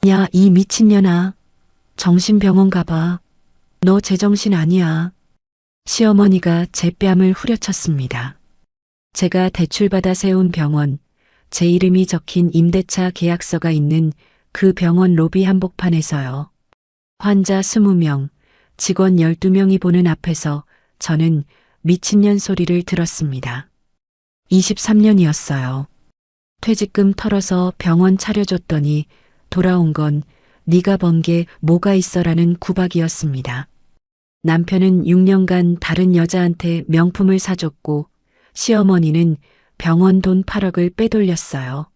야, 이 미친년아. 정신병원 가봐. 너 제정신 아니야. 시어머니가 제 뺨을 후려쳤습니다. 제가 대출받아 세운 병원, 제 이름이 적힌 임대차 계약서가 있는 그 병원 로비 한복판에서요. 환자 20명, 직원 12명이 보는 앞에서 저는 미친년 소리를 들었습니다. 23년이었어요. 퇴직금 털어서 병원 차려줬더니 돌아온 건 네가 번 게 뭐가 있어라는 구박이었습니다. 남편은 6년간 다른 여자한테 명품을 사줬고 시어머니는 병원 돈 8억을 빼돌렸어요.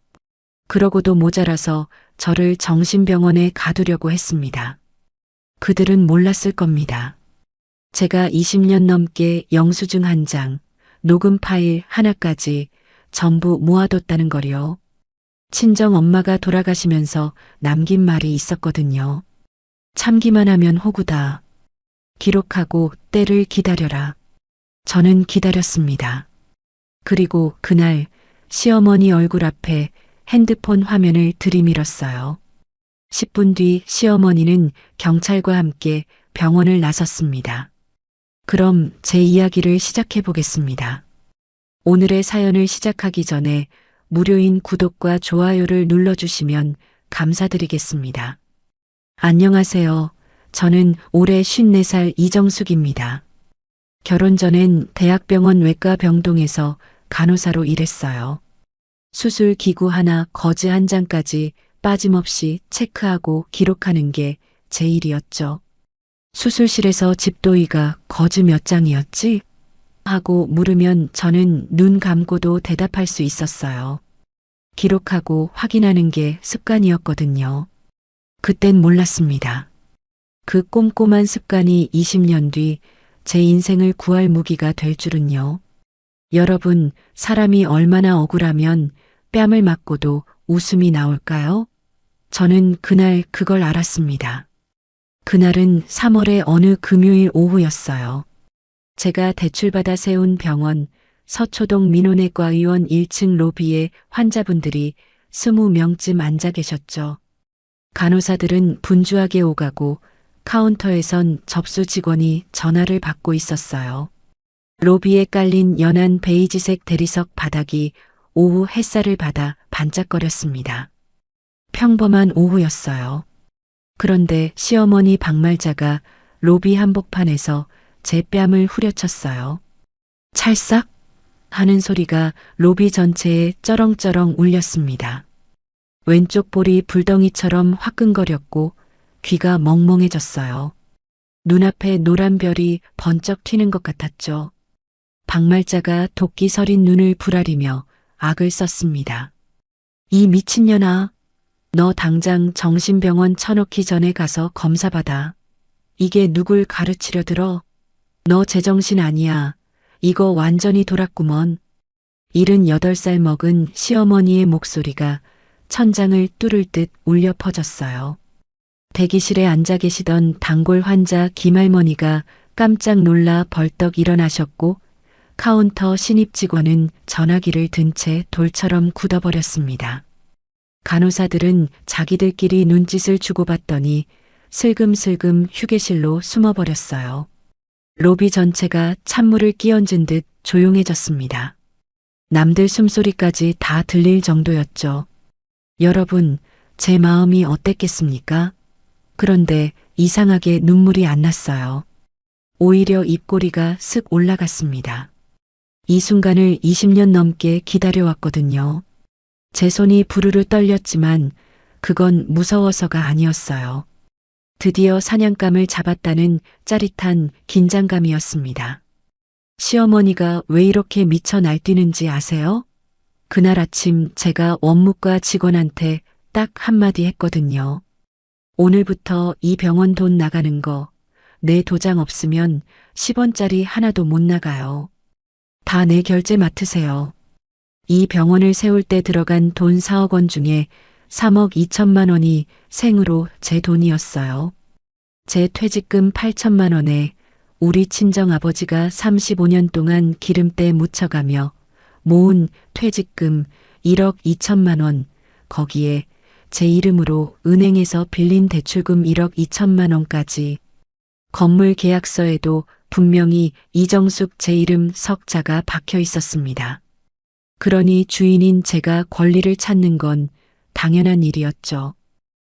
그러고도 모자라서 저를 정신병원에 가두려고 했습니다. 그들은 몰랐을 겁니다. 제가 20년 넘게 영수증 한 장, 녹음 파일 하나까지 전부 모아뒀다는 거요. 친정 엄마가 돌아가시면서 남긴 말이 있었거든요. 참기만 하면 호구다. 기록하고 때를 기다려라. 저는 기다렸습니다. 그리고 그날 시어머니 얼굴 앞에 핸드폰 화면을 들이밀었어요. 10분 뒤 시어머니는 경찰과 함께 병원을 나섰습니다. 그럼 제 이야기를 시작해 보겠습니다. 오늘의 사연을 시작하기 전에 무료인 구독과 좋아요를 눌러주시면 감사드리겠습니다. 안녕하세요. 저는 올해 54살 이정숙입니다. 결혼 전엔 대학병원 외과 병동에서 간호사로 일했어요. 수술 기구 하나, 거즈 한 장까지 빠짐없이 체크하고 기록하는 게 제 일이었죠. 수술실에서 집도의가 거즈 몇 장이었지? 하고 물으면 저는 눈 감고도 대답할 수 있었어요. 기록하고 확인하는 게 습관이었거든요. 그땐 몰랐습니다. 그 꼼꼼한 습관이 20년 뒤 제 인생을 구할 무기가 될 줄은요. 여러분, 사람이 얼마나 억울하면 뺨을 맞고도 웃음이 나올까요? 저는 그날 그걸 알았습니다. 그날은 3월의 어느 금요일 오후였어요. 제가 대출받아 세운 병원 서초동 민원외과 의원 1층 로비에 환자분들이 20명쯤 앉아 계셨죠. 간호사들은 분주하게 오가고 카운터에선 접수 직원이 전화를 받고 있었어요. 로비에 깔린 연한 베이지색 대리석 바닥이 오후 햇살을 받아 반짝거렸습니다. 평범한 오후였어요. 그런데 시어머니 박말자가 로비 한복판에서 제 뺨을 후려쳤어요. 찰싹 하는 소리가 로비 전체에 쩌렁쩌렁 울렸습니다. 왼쪽 볼이 불덩이처럼 화끈거렸고 귀가 멍멍해졌어요. 눈앞에 노란 별이 번쩍 튀는 것 같았죠. 박말자가 도끼 서린 눈을 부라리며 악을 썼습니다. 이 미친년아, 너 당장 정신병원 쳐넣기 전에 가서 검사받아. 이게 누굴 가르치려 들어? 너 제정신 아니야. 이거 완전히 돌았구먼. 78살 먹은 시어머니의 목소리가 천장을 뚫을 듯 울려 퍼졌어요. 대기실에 앉아 계시던 단골 환자 김할머니가 깜짝 놀라 벌떡 일어나셨고 카운터 신입 직원은 전화기를 든 채 돌처럼 굳어버렸습니다. 간호사들은 자기들끼리 눈짓을 주고받더니 슬금슬금 휴게실로 숨어버렸어요. 로비 전체가 찬물을 끼얹은 듯 조용해졌습니다. 남들 숨소리까지 다 들릴 정도였죠. 여러분, 제 마음이 어땠겠습니까? 그런데 이상하게 눈물이 안 났어요. 오히려 입꼬리가 슥 올라갔습니다. 이 순간을 20년 넘게 기다려왔거든요. 제 손이 부르르 떨렸지만 그건 무서워서가 아니었어요. 드디어 사냥감을 잡았다는 짜릿한 긴장감이었습니다. 시어머니가 왜 이렇게 미쳐 날뛰는지 아세요? 그날 아침 제가 원무과 직원한테 딱 한마디 했거든요. 오늘부터 이 병원 돈 나가는 거, 내 도장 없으면 10원짜리 하나도 못 나가요. 다 내 결제 맡으세요. 이 병원을 세울 때 들어간 돈 4억 원 중에 3억 2천만 원이 생으로 제 돈이었어요. 제 퇴직금 8천만 원에 우리 친정아버지가 35년 동안 기름때 묻혀가며 모은 퇴직금 1억 2천만 원, 거기에 제 이름으로 은행에서 빌린 대출금 1억 2천만 원까지. 건물 계약서에도 분명히 이정숙 제 이름 석자가 박혀 있었습니다. 그러니 주인인 제가 권리를 찾는 건 당연한 일이었죠.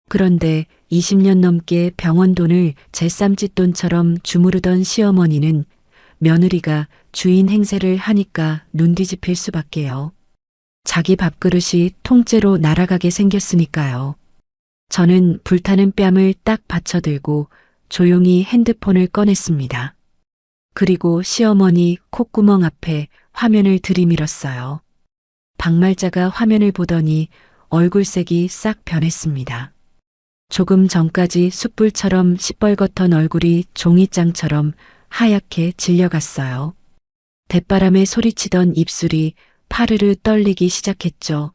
그런데 20년 넘게 병원 돈을 제 쌈짓돈처럼 주무르던 시어머니는 며느리가 주인 행세를 하니까 눈 뒤집힐 수밖에요. 자기 밥그릇이 통째로 날아가게 생겼으니까요. 저는 불타는 뺨을 딱 받쳐들고 조용히 핸드폰을 꺼냈습니다. 그리고 시어머니 콧구멍 앞에 화면을 들이밀었어요. 박말자가 화면을 보더니 얼굴색이 싹 변했습니다. 조금 전까지 숯불처럼 시뻘겋던 얼굴이 종이장처럼 하얗게 질려갔어요. 대바람에 소리치던 입술이 파르르 떨리기 시작했죠.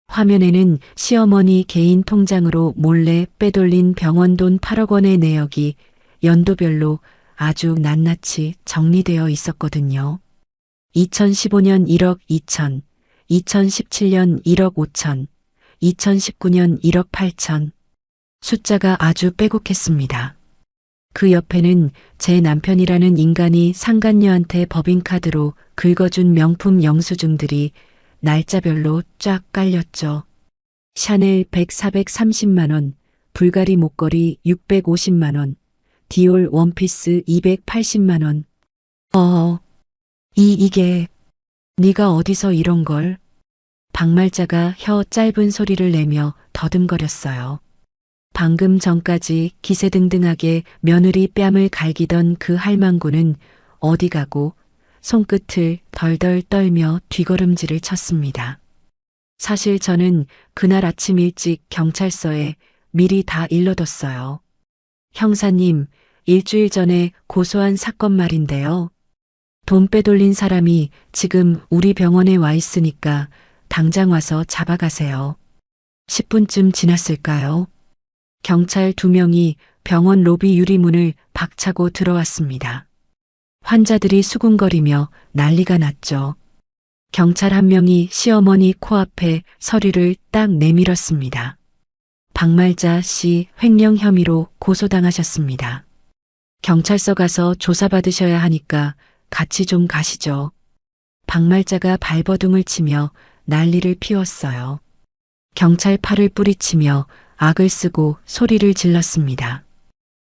화면에는 시어머니 개인 통장으로 몰래 빼돌린 병원 돈 8억 원의 내역이 연도별로 아주 낱낱이 정리되어 있었거든요. 2015년 1억 2천, 2017년 1억 5천, 2019년 1억 8천. 숫자가 아주 빼곡했습니다. 그 옆에는 제 남편이라는 인간이 상간녀한테 법인카드로 긁어준 명품 영수증들이 날짜별로 쫙 깔렸죠. 샤넬 100, 430만 원, 불가리 목걸이 650만 원, 디올 원피스 280만 원. 이게 네가 어디서 이런 걸? 박말자가 혀 짧은 소리를 내며 더듬거렸어요. 방금 전까지 기세등등하게 며느리 뺨을 갈기던 그 할망구는 어디 가고 손끝을 덜덜 떨며 뒤걸음질을 쳤습니다. 사실 저는 그날 아침 일찍 경찰서에 미리 다 일러뒀어요. 형사님, 일주일 전에 고소한 사건 말인데요. 돈 빼돌린 사람이 지금 우리 병원에 와 있으니까 당장 와서 잡아가세요. 10분쯤 지났을까요? 경찰 2명이 병원 로비 유리문을 박차고 들어왔습니다. 환자들이 수군거리며 난리가 났죠. 경찰 1명이 시어머니 코앞에 서류를 딱 내밀었습니다. 박말자 씨 횡령 혐의로 고소당하셨습니다. 경찰서 가서 조사받으셔야 하니까 같이 좀 가시죠. 박말자가 발버둥을 치며 난리를 피웠어요. 경찰 팔을 뿌리치며 악을 쓰고 소리를 질렀습니다.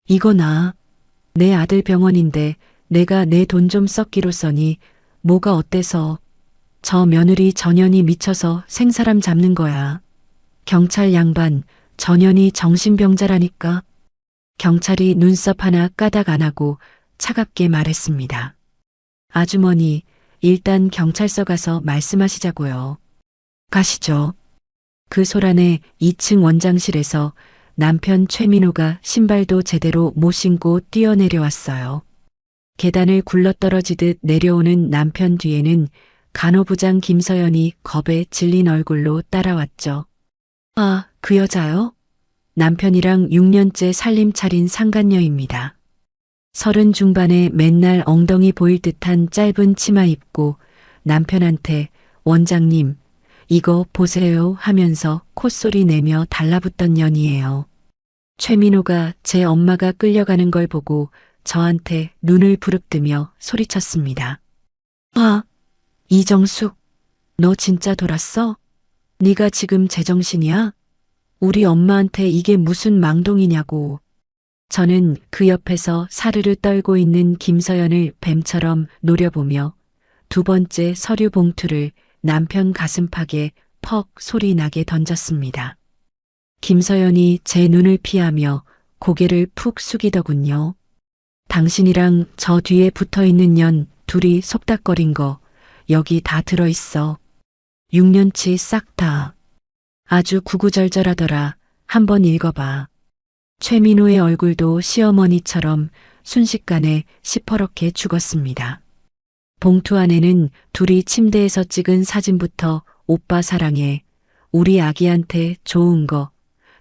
이거나 내 아들 병원인데 내가 내 돈 좀 썩기로 써니 뭐가 어때서. 저 며느리 전현이 미쳐서 생사람 잡는 거야. 경찰 양반 전현이 정신병자라니까. 경찰이 눈썹 하나 까닥 안 하고 차갑게 말했습니다. 아주머니, 일단 경찰서 가서 말씀하시자고요. 가시죠. 그 소란에 2층 원장실에서 남편 최민호가 신발도 제대로 못 신고 뛰어내려왔어요. 계단을 굴러떨어지듯 내려오는 남편 뒤에는 간호부장 김서연이 겁에 질린 얼굴로 따라왔죠. 아, 그 여자요? 남편이랑 6년째 살림 차린 상간녀입니다. 30 중반에 맨날 엉덩이 보일 듯한 짧은 치마 입고 남편한테 원장님, 이거 보세요 하면서 콧소리 내며 달라붙던 년이에요. 최민호가 제 엄마가 끌려가는 걸 보고 저한테 눈을 부릅뜨며 소리쳤습니다. 아, 이정숙, 너 진짜 돌았어? 네가 지금 제정신이야? 우리 엄마한테 이게 무슨 망동이냐고. 저는 그 옆에서 사르르 떨고 있는 김서연을 뱀처럼 노려보며 2번째 서류 봉투를 남편 가슴팍에 퍽 소리 나게 던졌습니다. 김서연이 제 눈을 피하며 고개를 푹 숙이더군요. 당신이랑 저 뒤에 붙어있는 년 둘이 속닥거린 거 여기 다 들어있어. 6년치 싹 다. 아주 구구절절하더라. 한번 읽어봐. 최민호의 얼굴도 시어머니처럼 순식간에 시퍼렇게 죽었습니다. 봉투 안에는 둘이 침대에서 찍은 사진부터 오빠 사랑해, 우리 아기한테 좋은 거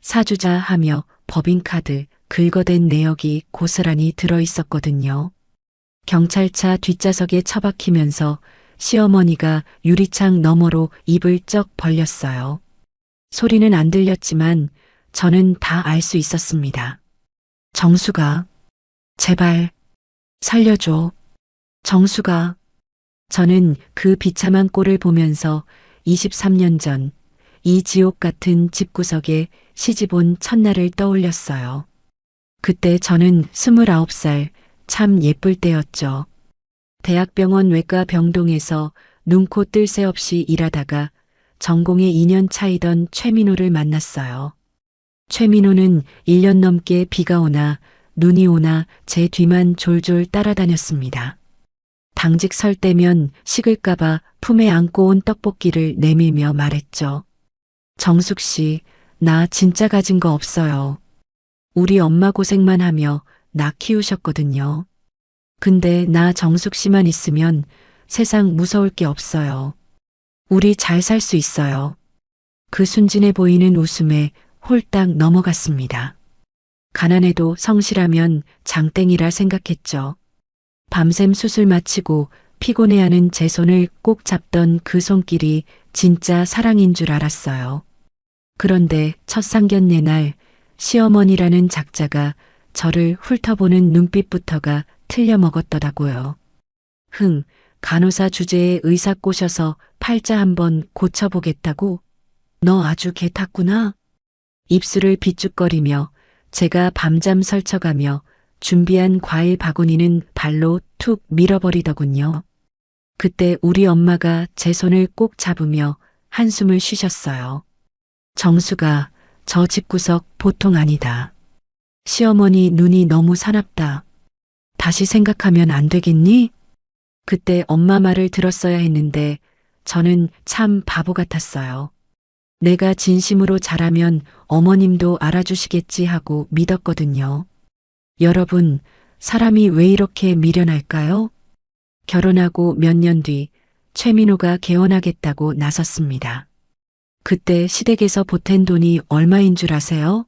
사주자 하며 법인카드 긁어댄 내역이 고스란히 들어있었거든요. 경찰차 뒷좌석에 처박히면서 시어머니가 유리창 너머로 입을 쩍 벌렸어요. 소리는 안 들렸지만 저는 다 알 수 있었습니다. 정수가, 제발, 살려줘. 정수가. 저는 그 비참한 꼴을 보면서 23년 전 이 지옥 같은 집구석에 시집 온 첫날을 떠올렸어요. 그때 저는 29살, 참 예쁠 때였죠. 대학병원 외과 병동에서 눈코 뜰 새 없이 일하다가 전공의 2년 차이던 최민호를 만났어요. 최민호는 1년 넘게 비가 오나 눈이 오나 제 뒤만 졸졸 따라다녔습니다. 당직 설 때면 식을까봐 품에 안고 온 떡볶이를 내밀며 말했죠. 정숙 씨, 나 진짜 가진 거 없어요. 우리 엄마 고생만 하며 나 키우셨거든요. 근데 나 정숙 씨만 있으면 세상 무서울 게 없어요. 우리 잘 살 수 있어요. 그 순진해 보이는 웃음에 홀딱 넘어갔습니다. 가난해도 성실하면 장땡이라 생각했죠. 밤샘 수술 마치고 피곤해하는 제 손을 꼭 잡던 그 손길이 진짜 사랑인 줄 알았어요. 그런데 첫 상견례 날 시어머니라는 작자가 저를 훑어보는 눈빛부터가 틀려먹었더라고요. 간호사 주제에 의사 꼬셔서 팔자 한번 고쳐보겠다고? 너 아주 개 탔구나. 입술을 비쭉거리며 제가 밤잠 설쳐가며 준비한 과일 바구니는 발로 툭 밀어버리더군요. 그때 우리 엄마가 제 손을 꼭 잡으며 한숨을 쉬셨어요. 정수가, 저 집구석 보통 아니다. 시어머니 눈이 너무 사납다. 다시 생각하면 안 되겠니? 그때 엄마 말을 들었어야 했는데 저는 참 바보 같았어요. 내가 진심으로 잘하면 어머님도 알아주시겠지 하고 믿었거든요. 여러분, 사람이 왜 이렇게 미련할까요? 결혼하고 몇 년 뒤 최민호가 개원하겠다고 나섰습니다. 그때 시댁에서 보탠 돈이 얼마인 줄 아세요?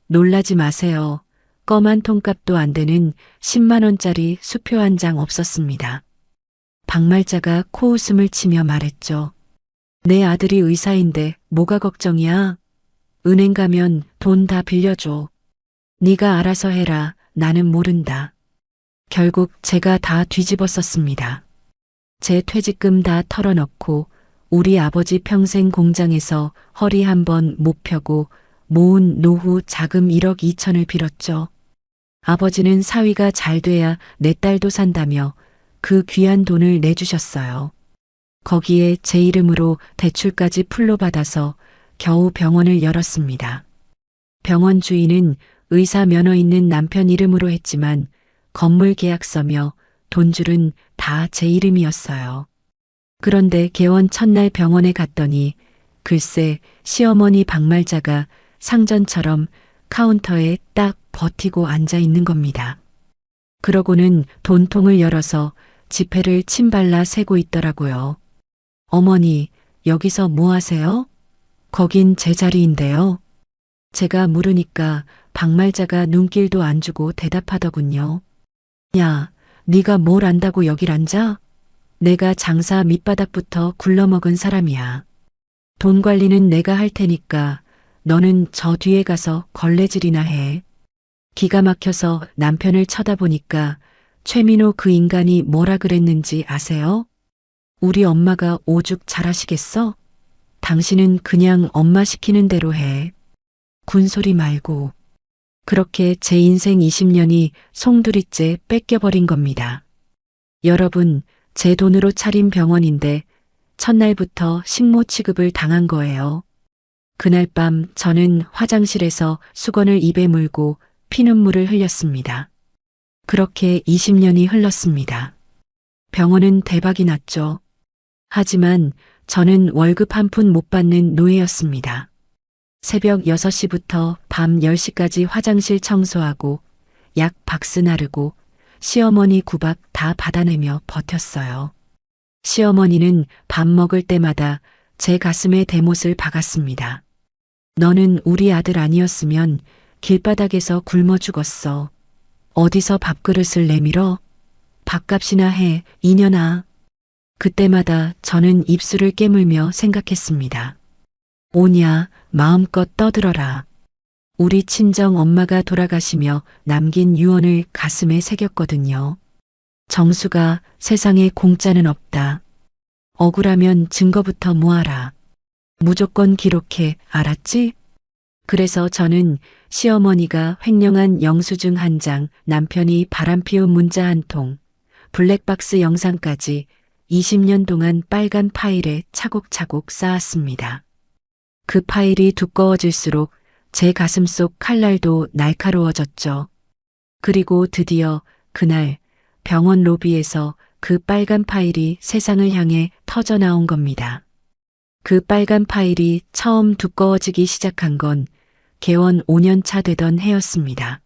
놀라지 마세요. 껌 한 통값도 안 되는 10만 원짜리 수표 한 장 없었습니다. 박말자가 코웃음을 치며 말했죠. 내 아들이 의사인데 뭐가 걱정이야? 은행 가면 돈 다 빌려줘. 네가 알아서 해라. 나는 모른다. 결국 제가 다 뒤집었었습니다. 제 퇴직금 다 털어넣고 우리 아버지 평생 공장에서 허리 한번 못 펴고 모은 노후 자금 1억 2천을 빌었죠. 아버지는 사위가 잘 돼야 내 딸도 산다며 그 귀한 돈을 내주셨어요. 거기에 제 이름으로 대출까지 풀로 받아서 겨우 병원을 열었습니다. 병원 주인은 의사 면허 있는 남편 이름으로 했지만 건물 계약서며 돈줄은 다 제 이름이었어요. 그런데 개원 첫날 병원에 갔더니 글쎄 시어머니 박말자가 상전처럼 카운터에 딱 버티고 앉아 있는 겁니다. 그러고는 돈통을 열어서 지폐를 침발라 세고 있더라고요. 어머니, 여기서 뭐 하세요? 거긴 제 자리인데요. 제가 물으니까 박말자가 눈길도 안 주고 대답하더군요. 야, 네가 뭘 안다고 여길 앉아? 내가 장사 밑바닥부터 굴러먹은 사람이야. 돈 관리는 내가 할 테니까 너는 저 뒤에 가서 걸레질이나 해. 기가 막혀서 남편을 쳐다보니까 최민호 그 인간이 뭐라 그랬는지 아세요? 우리 엄마가 오죽 잘하시겠어? 당신은 그냥 엄마 시키는 대로 해. 군소리 말고. 그렇게 제 인생 20년이 송두리째 뺏겨버린 겁니다. 여러분, 제 돈으로 차린 병원인데 첫날부터 식모 취급을 당한 거예요. 그날 밤 저는 화장실에서 수건을 입에 물고 피눈물을 흘렸습니다. 그렇게 20년이 흘렀습니다. 병원은 대박이 났죠. 하지만 저는 월급 한 푼 못 받는 노예였습니다. 새벽 6시부터 밤 10시까지 화장실 청소하고 약 박스 나르고 시어머니 구박 다 받아내며 버텼어요. 시어머니는 밥 먹을 때마다 제 가슴에 대못을 박았습니다. 너는 우리 아들 아니었으면 길바닥에서 굶어 죽었어. 어디서 밥그릇을 내밀어? 밥값이나 해, 이년아. 그때마다 저는 입술을 깨물며 생각했습니다. 오냐, 마음껏 떠들어라. 우리 친정 엄마가 돌아가시며 남긴 유언을 가슴에 새겼거든요. 정수가 세상에 공짜는 없다. 억울하면 증거부터 모아라. 무조건 기록해, 알았지? 그래서 저는 시어머니가 횡령한 영수증 한 장, 남편이 바람피운 문자 한 통, 블랙박스 영상까지 20년 동안 빨간 파일에 차곡차곡 쌓았습니다. 그 파일이 두꺼워질수록 제 가슴 속 칼날도 날카로워졌죠. 그리고 드디어 그날 병원 로비에서 그 빨간 파일이 세상을 향해 터져 나온 겁니다. 그 빨간 파일이 처음 두꺼워지기 시작한 건 개원 5년 차 되던 해였습니다.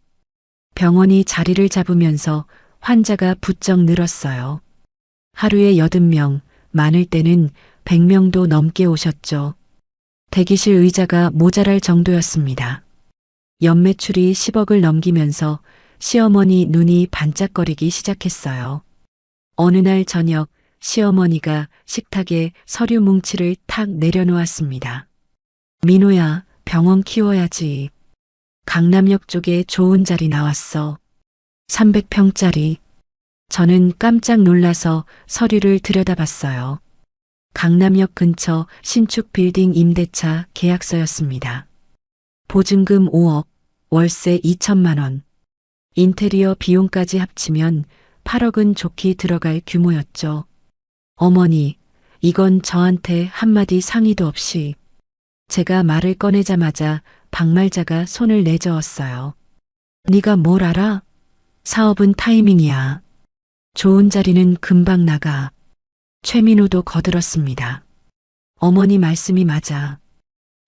병원이 자리를 잡으면서 환자가 부쩍 늘었어요. 하루에 80명, 많을 때는 100명도 넘게 오셨죠. 대기실 의자가 모자랄 정도였습니다. 연매출이 10억을 넘기면서 시어머니 눈이 반짝거리기 시작했어요. 어느 날 저녁 시어머니가 식탁에 서류 뭉치를 탁 내려놓았습니다. 민호야, 병원 키워야지. 강남역 쪽에 좋은 자리 나왔어. 300평짜리. 저는 깜짝 놀라서 서류를 들여다봤어요. 강남역 근처 신축 빌딩 임대차 계약서였습니다. 보증금 5억, 월세 2천만 원. 인테리어 비용까지 합치면 8억은 좋게 들어갈 규모였죠. 어머니, 이건 저한테 한마디 상의도 없이. 제가 말을 꺼내자마자 박말자가 손을 내저었어요. 네가 뭘 알아? 사업은 타이밍이야. 좋은 자리는 금방 나가. 최민호도 거들었습니다. 어머니 말씀이 맞아.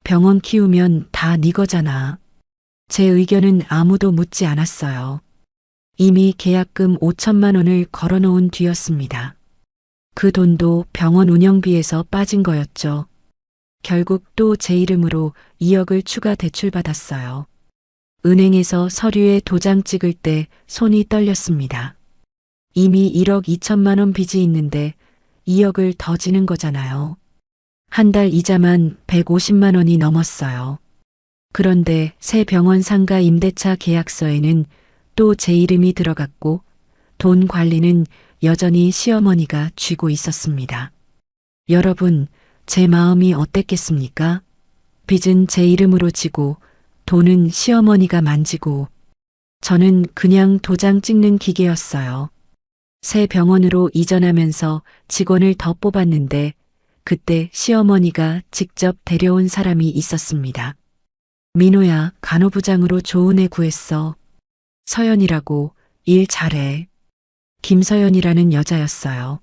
병원 키우면 다 네 거잖아. 제 의견은 아무도 묻지 않았어요. 이미 계약금 5천만 원을 걸어놓은 뒤였습니다. 그 돈도 병원 운영비에서 빠진 거였죠. 결국 또 제 이름으로 2억을 추가 대출받았어요. 은행에서 서류에 도장 찍을 때 손이 떨렸습니다. 이미 1억 2천만 원 빚이 있는데 2억을 더 지는 거잖아요. 한 달 이자만 150만 원이 넘었어요. 그런데 새 병원 상가 임대차 계약서에는 또 제 이름이 들어갔고 돈 관리는 여전히 시어머니가 쥐고 있었습니다. 여러분, 제 마음이 어땠겠습니까? 빚은 제 이름으로 지고 돈은 시어머니가 만지고 저는 그냥 도장 찍는 기계였어요. 새 병원으로 이전하면서 직원을 더 뽑았는데 그때 시어머니가 직접 데려온 사람이 있었습니다. 민호야, 간호부장으로 좋은 애 구했어. 서연이라고, 일 잘해. 김서연이라는 여자였어요.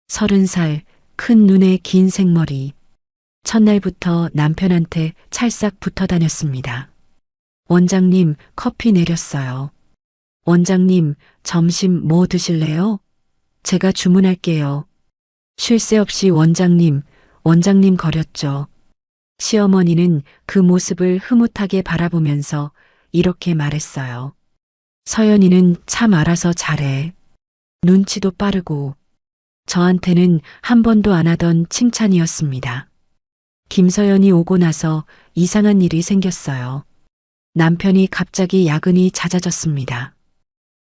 30살, 큰 눈에 긴 생머리. 첫날부터 남편한테 찰싹 붙어 다녔습니다. 원장님, 커피 내렸어요. 원장님, 점심 뭐 드실래요? 제가 주문할게요. 쉴 새 없이 원장님 거렸죠. 시어머니는 그 모습을 흐뭇하게 바라보면서 이렇게 말했어요. 서연이는 참 알아서 잘해. 눈치도 빠르고. 저한테는 한 번도 안 하던 칭찬이었습니다. 김서연이 오고 나서 이상한 일이 생겼어요. 남편이 갑자기 야근이 잦아졌습니다.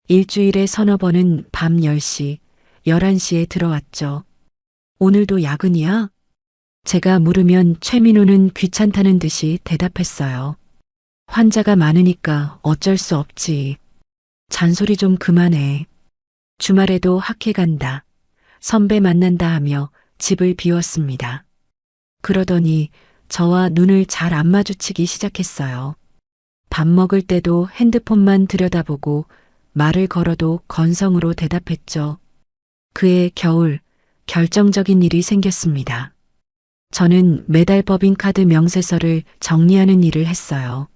일주일에 서너 번은 밤 10시, 11시에 들어왔죠. 오늘도 야근이야? 제가 물으면 최민호는 귀찮다는 듯이 대답했어요. 환자가 많으니까 어쩔 수 없지. 잔소리 좀 그만해. 주말에도 학회 간다. 선배 만난다 하며 집을 비웠습니다. 그러더니 저와 눈을 잘 안 마주치기 시작했어요. 밥 먹을 때도 핸드폰만 들여다보고 말을 걸어도 건성으로 대답했죠. 그해 겨울 결정적인 일이 생겼습니다. 저는 매달 법인카드 명세서를 정리하는 일을 했어요.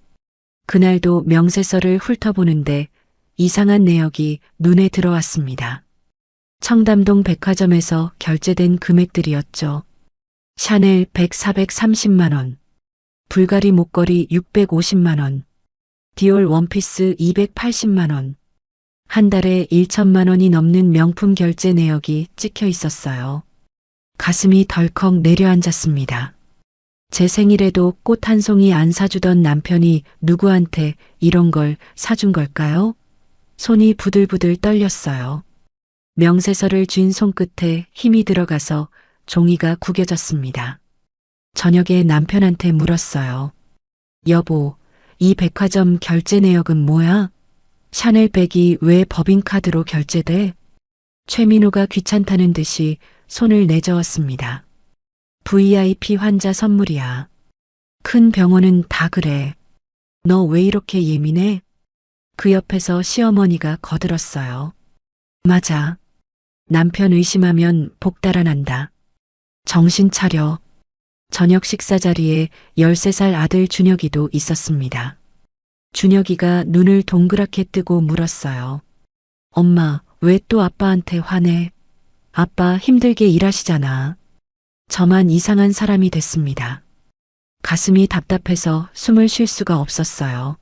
그날도 명세서를 훑어보는데 이상한 내역이 눈에 들어왔습니다. 청담동 백화점에서 결제된 금액들이었죠. 샤넬 100, 430만 원, 불가리 목걸이 650만 원, 디올 원피스 280만 원, 한 달에 1천만 원이 넘는 명품 결제 내역이 찍혀 있었어요. 가슴이 덜컥 내려앉았습니다. 제 생일에도 꽃 한 송이 안 사주던 남편이 누구한테 이런 걸 사준 걸까요? 손이 부들부들 떨렸어요. 명세서를 쥔 손끝에 힘이 들어가서 종이가 구겨졌습니다. 저녁에 남편한테 물었어요. 여보, 이 백화점 결제 내역은 뭐야? 샤넬백이 왜 법인카드로 결제돼? 최민호가 귀찮다는 듯이 손을 내저었습니다. VIP 환자 선물이야. 큰 병원은 다 그래. 너 왜 이렇게 예민해? 그 옆에서 시어머니가 거들었어요. 맞아. 남편 의심하면 복 달아난다. 정신 차려. 저녁 식사 자리에 13살 아들 준혁이도 있었습니다. 준혁이가 눈을 동그랗게 뜨고 물었어요. 엄마, 왜 또 아빠한테 화내? 아빠 힘들게 일하시잖아. 저만 이상한 사람이 됐습니다. 가슴이 답답해서 숨을 쉴 수가 없었어요.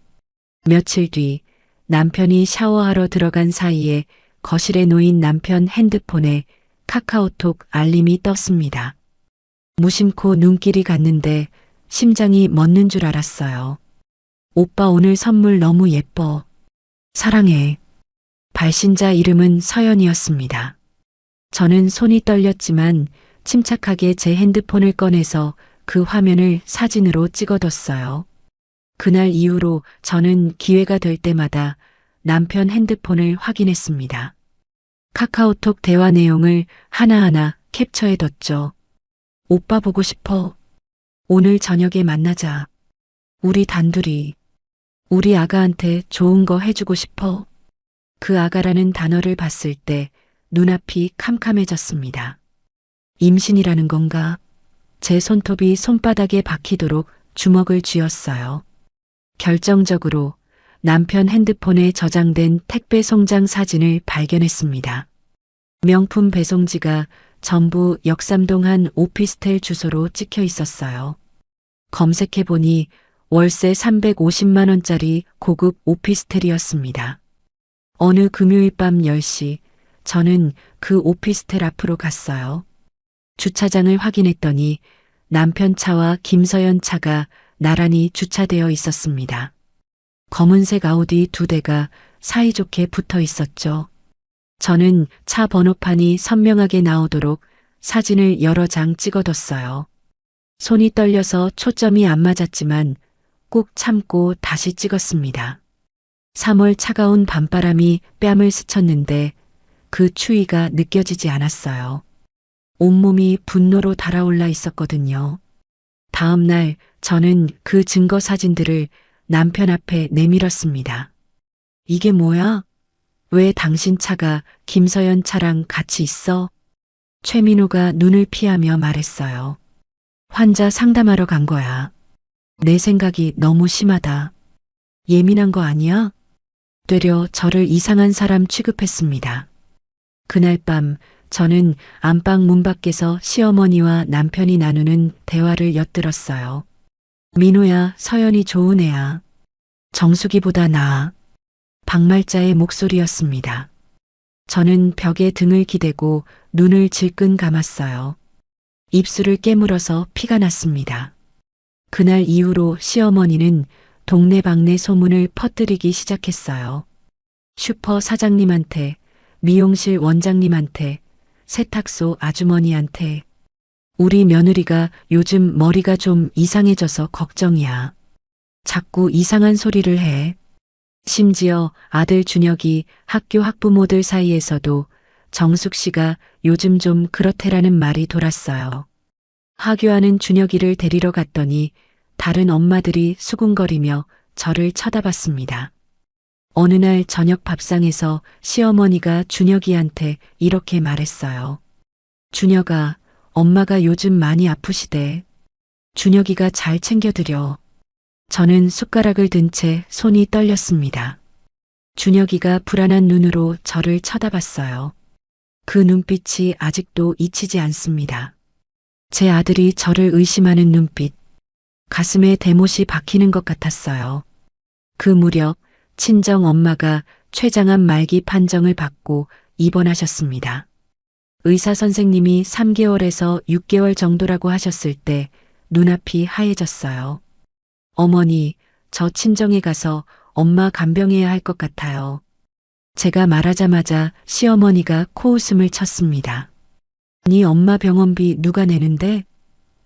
며칠 뒤 남편이 샤워하러 들어간 사이에 거실에 놓인 남편 핸드폰에 카카오톡 알림이 떴습니다. 무심코 눈길이 갔는데 심장이 멎는 줄 알았어요. 오빠 오늘 선물 너무 예뻐. 사랑해. 발신자 이름은 서연이었습니다. 저는 손이 떨렸지만 침착하게 제 핸드폰을 꺼내서 그 화면을 사진으로 찍어뒀어요. 그날 이후로 저는 기회가 될 때마다 남편 핸드폰을 확인했습니다. 카카오톡 대화 내용을 하나하나 캡처해뒀죠. 오빠 보고 싶어. 오늘 저녁에 만나자. 우리 단둘이. 우리 아가한테 좋은 거 해주고 싶어. 그 아가라는 단어를 봤을 때 눈앞이 캄캄해졌습니다. 임신이라는 건가? 제 손톱이 손바닥에 박히도록 주먹을 쥐었어요. 결정적으로 남편 핸드폰에 저장된 택배 송장 사진을 발견했습니다. 명품 배송지가 전부 역삼동 한 오피스텔 주소로 찍혀 있었어요. 검색해보니 월세 350만 원짜리 고급 오피스텔이었습니다. 어느 금요일 밤 10시 저는 그 오피스텔 앞으로 갔어요. 주차장을 확인했더니 남편 차와 김서연 차가 나란히 주차되어 있었습니다. 검은색 아우디 2대가 사이좋게 붙어 있었죠. 저는 차 번호판이 선명하게 나오도록 사진을 여러 장 찍어뒀어요. 손이 떨려서 초점이 안 맞았지만 꾹 참고 다시 찍었습니다. 3월 차가운 밤바람이 뺨을 스쳤는데 그 추위가 느껴지지 않았어요. 온몸이 분노로 달아올라 있었거든요. 다음 날 저는 그 증거 사진들을 남편 앞에 내밀었습니다. 이게 뭐야? 왜 당신 차가 김서연 차랑 같이 있어? 최민호가 눈을 피하며 말했어요. 환자 상담하러 간 거야. 내 생각이 너무 심하다. 예민한 거 아니야? 되려 저를 이상한 사람 취급했습니다. 그날 밤 저는 안방 문 밖에서 시어머니와 남편이 나누는 대화를 엿들었어요. 민호야, 서연이 좋은 애야. 정수기보다 나아. 박말자의 목소리였습니다. 저는 벽에 등을 기대고 눈을 질끈 감았어요. 입술을 깨물어서 피가 났습니다. 그날 이후로 시어머니는 동네방네 소문을 퍼뜨리기 시작했어요. 슈퍼 사장님한테, 미용실 원장님한테, 세탁소 아주머니한테. 우리 며느리가 요즘 머리가 좀 이상해져서 걱정이야. 자꾸 이상한 소리를 해. 심지어 아들 준혁이 학교 학부모들 사이에서도 정숙 씨가 요즘 좀 그렇대라는 말이 돌았어요. 하교하는 준혁이를 데리러 갔더니 다른 엄마들이 수군거리며 저를 쳐다봤습니다. 어느 날 저녁 밥상에서 시어머니가 준혁이한테 이렇게 말했어요. 준혁아, 엄마가 요즘 많이 아프시대. 준혁이가 잘 챙겨드려. 저는 숟가락을 든 채 손이 떨렸습니다. 준혁이가 불안한 눈으로 저를 쳐다봤어요. 그 눈빛이 아직도 잊히지 않습니다. 제 아들이 저를 의심하는 눈빛. 가슴에 대못이 박히는 것 같았어요. 그 무렵 친정 엄마가 췌장암 말기 판정을 받고 입원하셨습니다. 의사 선생님이 3개월에서 6개월 정도라고 하셨을 때 눈앞이 하얘졌어요. 어머니, 저 친정에 가서 엄마 간병해야 할 것 같아요. 제가 말하자마자 시어머니가 코웃음을 쳤습니다. 네 엄마 병원비 누가 내는데?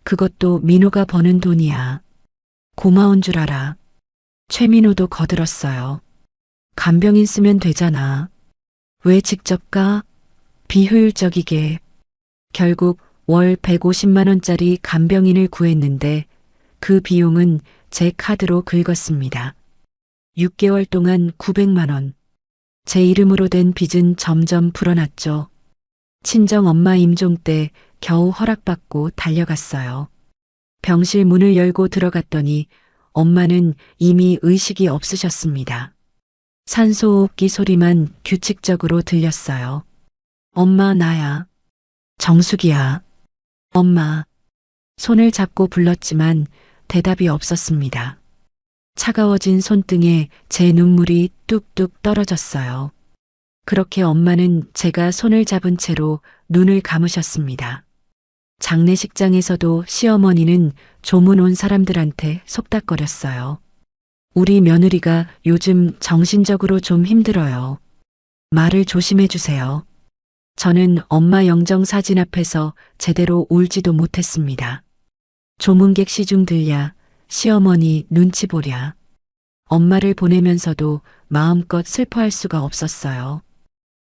그것도 민호가 버는 돈이야. 고마운 줄 알아. 최민호도 거들었어요. 간병인 쓰면 되잖아. 왜 직접 가? 비효율적이게. 결국 월 150만 원짜리 간병인을 구했는데 그 비용은 제 카드로 긁었습니다. 6개월 동안 900만 원. 제 이름으로 된 빚은 점점 불어났죠. 친정 엄마 임종 때 겨우 허락받고 달려갔어요. 병실 문을 열고 들어갔더니 엄마는 이미 의식이 없으셨습니다. 산소호흡기 소리만 규칙적으로 들렸어요. 엄마 나야. 정숙이야. 엄마. 손을 잡고 불렀지만 대답이 없었습니다. 차가워진 손등에 제 눈물이 뚝뚝 떨어졌어요. 그렇게 엄마는 제가 손을 잡은 채로 눈을 감으셨습니다. 장례식장에서도 시어머니는 조문 온 사람들한테 속닥거렸어요. 우리 며느리가 요즘 정신적으로 좀 힘들어요. 말을 조심해 주세요. 저는 엄마 영정 사진 앞에서 제대로 울지도 못했습니다. 조문객 시중 들랴, 시어머니 눈치 보랴. 엄마를 보내면서도 마음껏 슬퍼할 수가 없었어요.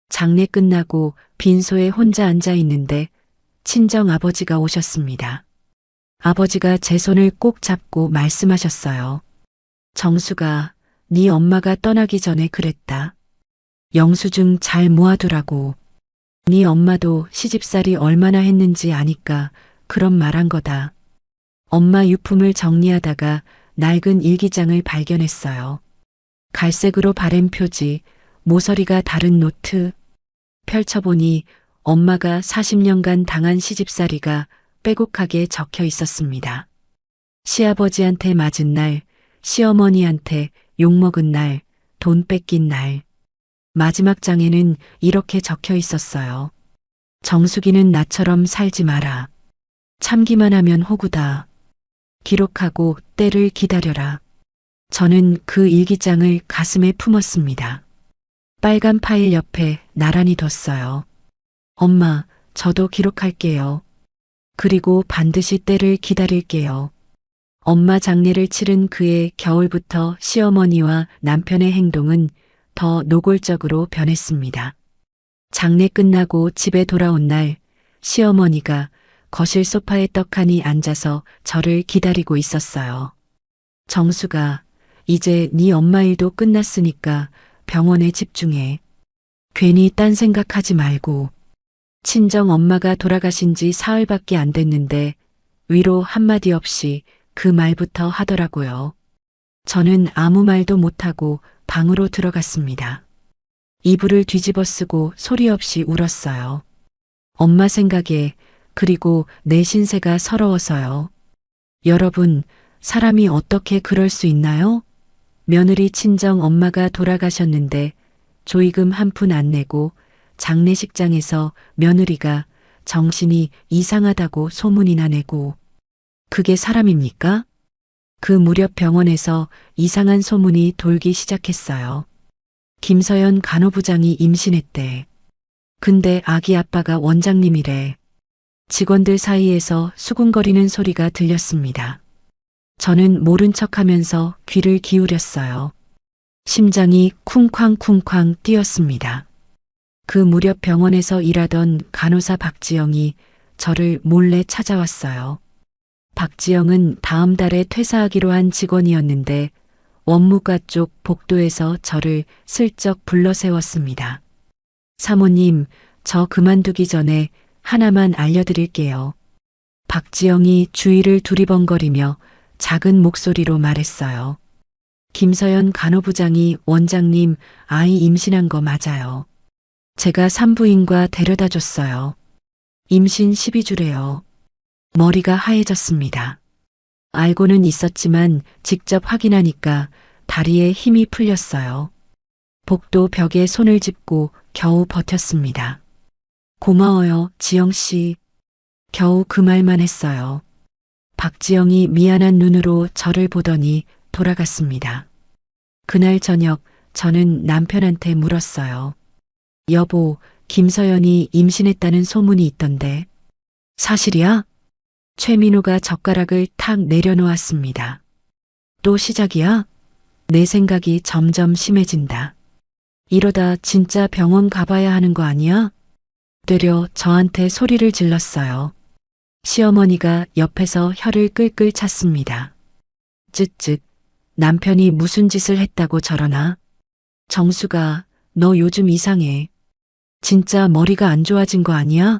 장례 끝나고 빈소에 혼자 앉아 있는데 친정 아버지가 오셨습니다. 아버지가 제 손을 꼭 잡고 말씀하셨어요. 정수가 네 엄마가 떠나기 전에 그랬다. 영수증 잘 모아두라고. 네 엄마도 시집살이 얼마나 했는지 아니까 그런 말한 거다. 엄마 유품을 정리하다가 낡은 일기장을 발견했어요. 갈색으로 바랜 표지, 모서리가 다른 노트. 펼쳐보니 엄마가 40년간 당한 시집살이가 빼곡하게 적혀 있었습니다. 시아버지한테 맞은 날, 시어머니한테 욕먹은 날, 돈 뺏긴 날. 마지막 장에는 이렇게 적혀 있었어요. 정숙이는 나처럼 살지 마라. 참기만 하면 호구다. 기록하고 때를 기다려라. 저는 그 일기장을 가슴에 품었습니다. 빨간 파일 옆에 나란히 뒀어요. 엄마, 저도 기록할게요. 그리고 반드시 때를 기다릴게요. 엄마 장례를 치른 그해 겨울부터 시어머니와 남편의 행동은 더 노골적으로 변했습니다. 장례 끝나고 집에 돌아온 날 시어머니가 거실 소파에 떡하니 앉아서 저를 기다리고 있었어요. 정수가 이제 네 엄마 일도 끝났으니까 병원에 집중해. 괜히 딴 생각하지 말고. 친정 엄마가 돌아가신 지 사흘밖에 안 됐는데 위로 한마디 없이 그 말부터 하더라고요. 저는 아무 말도 못하고 방으로 들어갔습니다. 이불을 뒤집어 쓰고 소리 없이 울었어요. 엄마 생각에 그리고 내 신세가 서러워서요. 여러분, 사람이 어떻게 그럴 수 있나요? 며느리 친정 엄마가 돌아가셨는데 조의금 한 푼 안 내고 장례식장에서 며느리가 정신이 이상하다고 소문이나 내고 그게 사람입니까? 그 무렵 병원에서 이상한 소문이 돌기 시작했어요. 김서연 간호부장이 임신했대. 근데 아기 아빠가 원장님이래. 직원들 사이에서 수군거리는 소리가 들렸습니다. 저는 모른 척하면서 귀를 기울였어요. 심장이 쿵쾅쿵쾅 뛰었습니다. 그 무렵 병원에서 일하던 간호사 박지영이 저를 몰래 찾아왔어요. 박지영은 다음 달에 퇴사하기로 한 직원이었는데 원무과 쪽 복도에서 저를 슬쩍 불러 세웠습니다. 사모님, 저 그만두기 전에 하나만 알려드릴게요. 박지영이 주위를 두리번거리며 작은 목소리로 말했어요. 김서연 간호부장이 원장님 아이 임신한 거 맞아요. 제가 산부인과 데려다 줬어요. 임신 12주래요. 머리가 하얘졌습니다. 알고는 있었지만 직접 확인하니까 다리에 힘이 풀렸어요. 복도 벽에 손을 짚고 겨우 버텼습니다. 고마워요, 지영 씨. 겨우 그 말만 했어요. 박지영이 미안한 눈으로 저를 보더니 돌아갔습니다. 그날 저녁 저는 남편한테 물었어요. 여보, 김서연이 임신했다는 소문이 있던데. 사실이야? 최민호가 젓가락을 탁 내려놓았습니다. 또 시작이야? 내 생각이 점점 심해진다. 이러다 진짜 병원 가봐야 하는 거 아니야? 되려 저한테 소리를 질렀어요. 시어머니가 옆에서 혀를 끌끌 찼습니다. 쯧쯧, 남편이 무슨 짓을 했다고 저러나? 정수가, 너 요즘 이상해. 진짜 머리가 안 좋아진 거 아니야?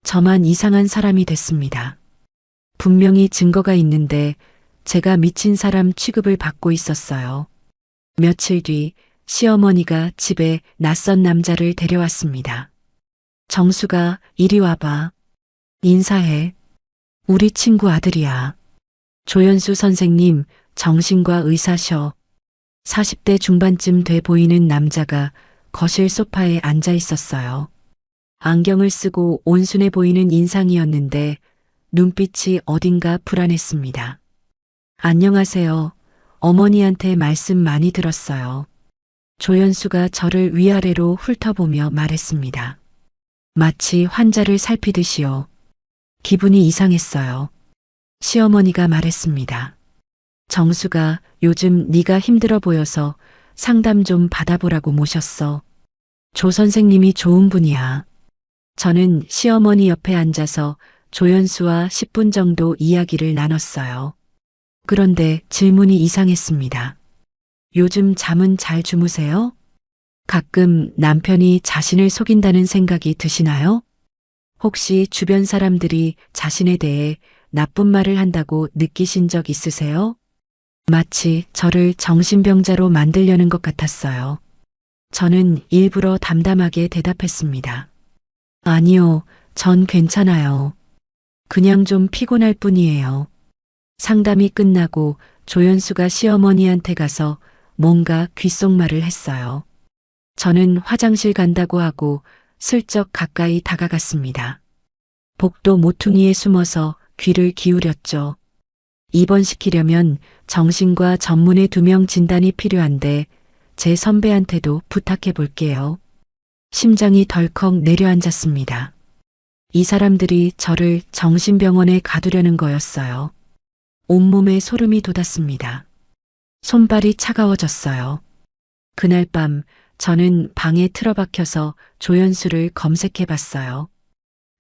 저만 이상한 사람이 됐습니다. 분명히 증거가 있는데 제가 미친 사람 취급을 받고 있었어요. 며칠 뒤 시어머니가 집에 낯선 남자를 데려왔습니다. 정수가 이리 와봐. 인사해. 우리 친구 아들이야. 조연수 선생님, 정신과 의사셔. 40대 중반쯤 돼 보이는 남자가 거실 소파에 앉아 있었어요. 안경을 쓰고 온순해 보이는 인상이었는데 눈빛이 어딘가 불안했습니다. 안녕하세요. 어머니한테 말씀 많이 들었어요. 조연수가 저를 위아래로 훑어보며 말했습니다. 마치 환자를 살피듯이요. 기분이 이상했어요. 시어머니가 말했습니다. 정수가 요즘 네가 힘들어 보여서 상담 좀 받아보라고 모셨어. 조 선생님이 좋은 분이야. 저는 시어머니 옆에 앉아서 조연수와 10분 정도 이야기를 나눴어요. 그런데 질문이 이상했습니다. 요즘 잠은 잘 주무세요? 가끔 남편이 자신을 속인다는 생각이 드시나요? 혹시 주변 사람들이 자신에 대해 나쁜 말을 한다고 느끼신 적 있으세요? 마치 저를 정신병자로 만들려는 것 같았어요. 저는 일부러 담담하게 대답했습니다. 아니요, 전 괜찮아요. 그냥 좀 피곤할 뿐이에요. 상담이 끝나고 조연수가 시어머니한테 가서 뭔가 귓속말을 했어요. 저는 화장실 간다고 하고 슬쩍 가까이 다가갔습니다. 복도 모퉁이에 숨어서 귀를 기울였죠. 입원시키려면 정신과 전문의 2명 진단이 필요한데 제 선배한테도 부탁해 볼게요. 심장이 덜컥 내려앉았습니다. 이 사람들이 저를 정신병원에 가두려는 거였어요. 온몸에 소름이 돋았습니다. 손발이 차가워졌어요. 그날 밤 저는 방에 틀어박혀서 조연수를 검색해 봤어요.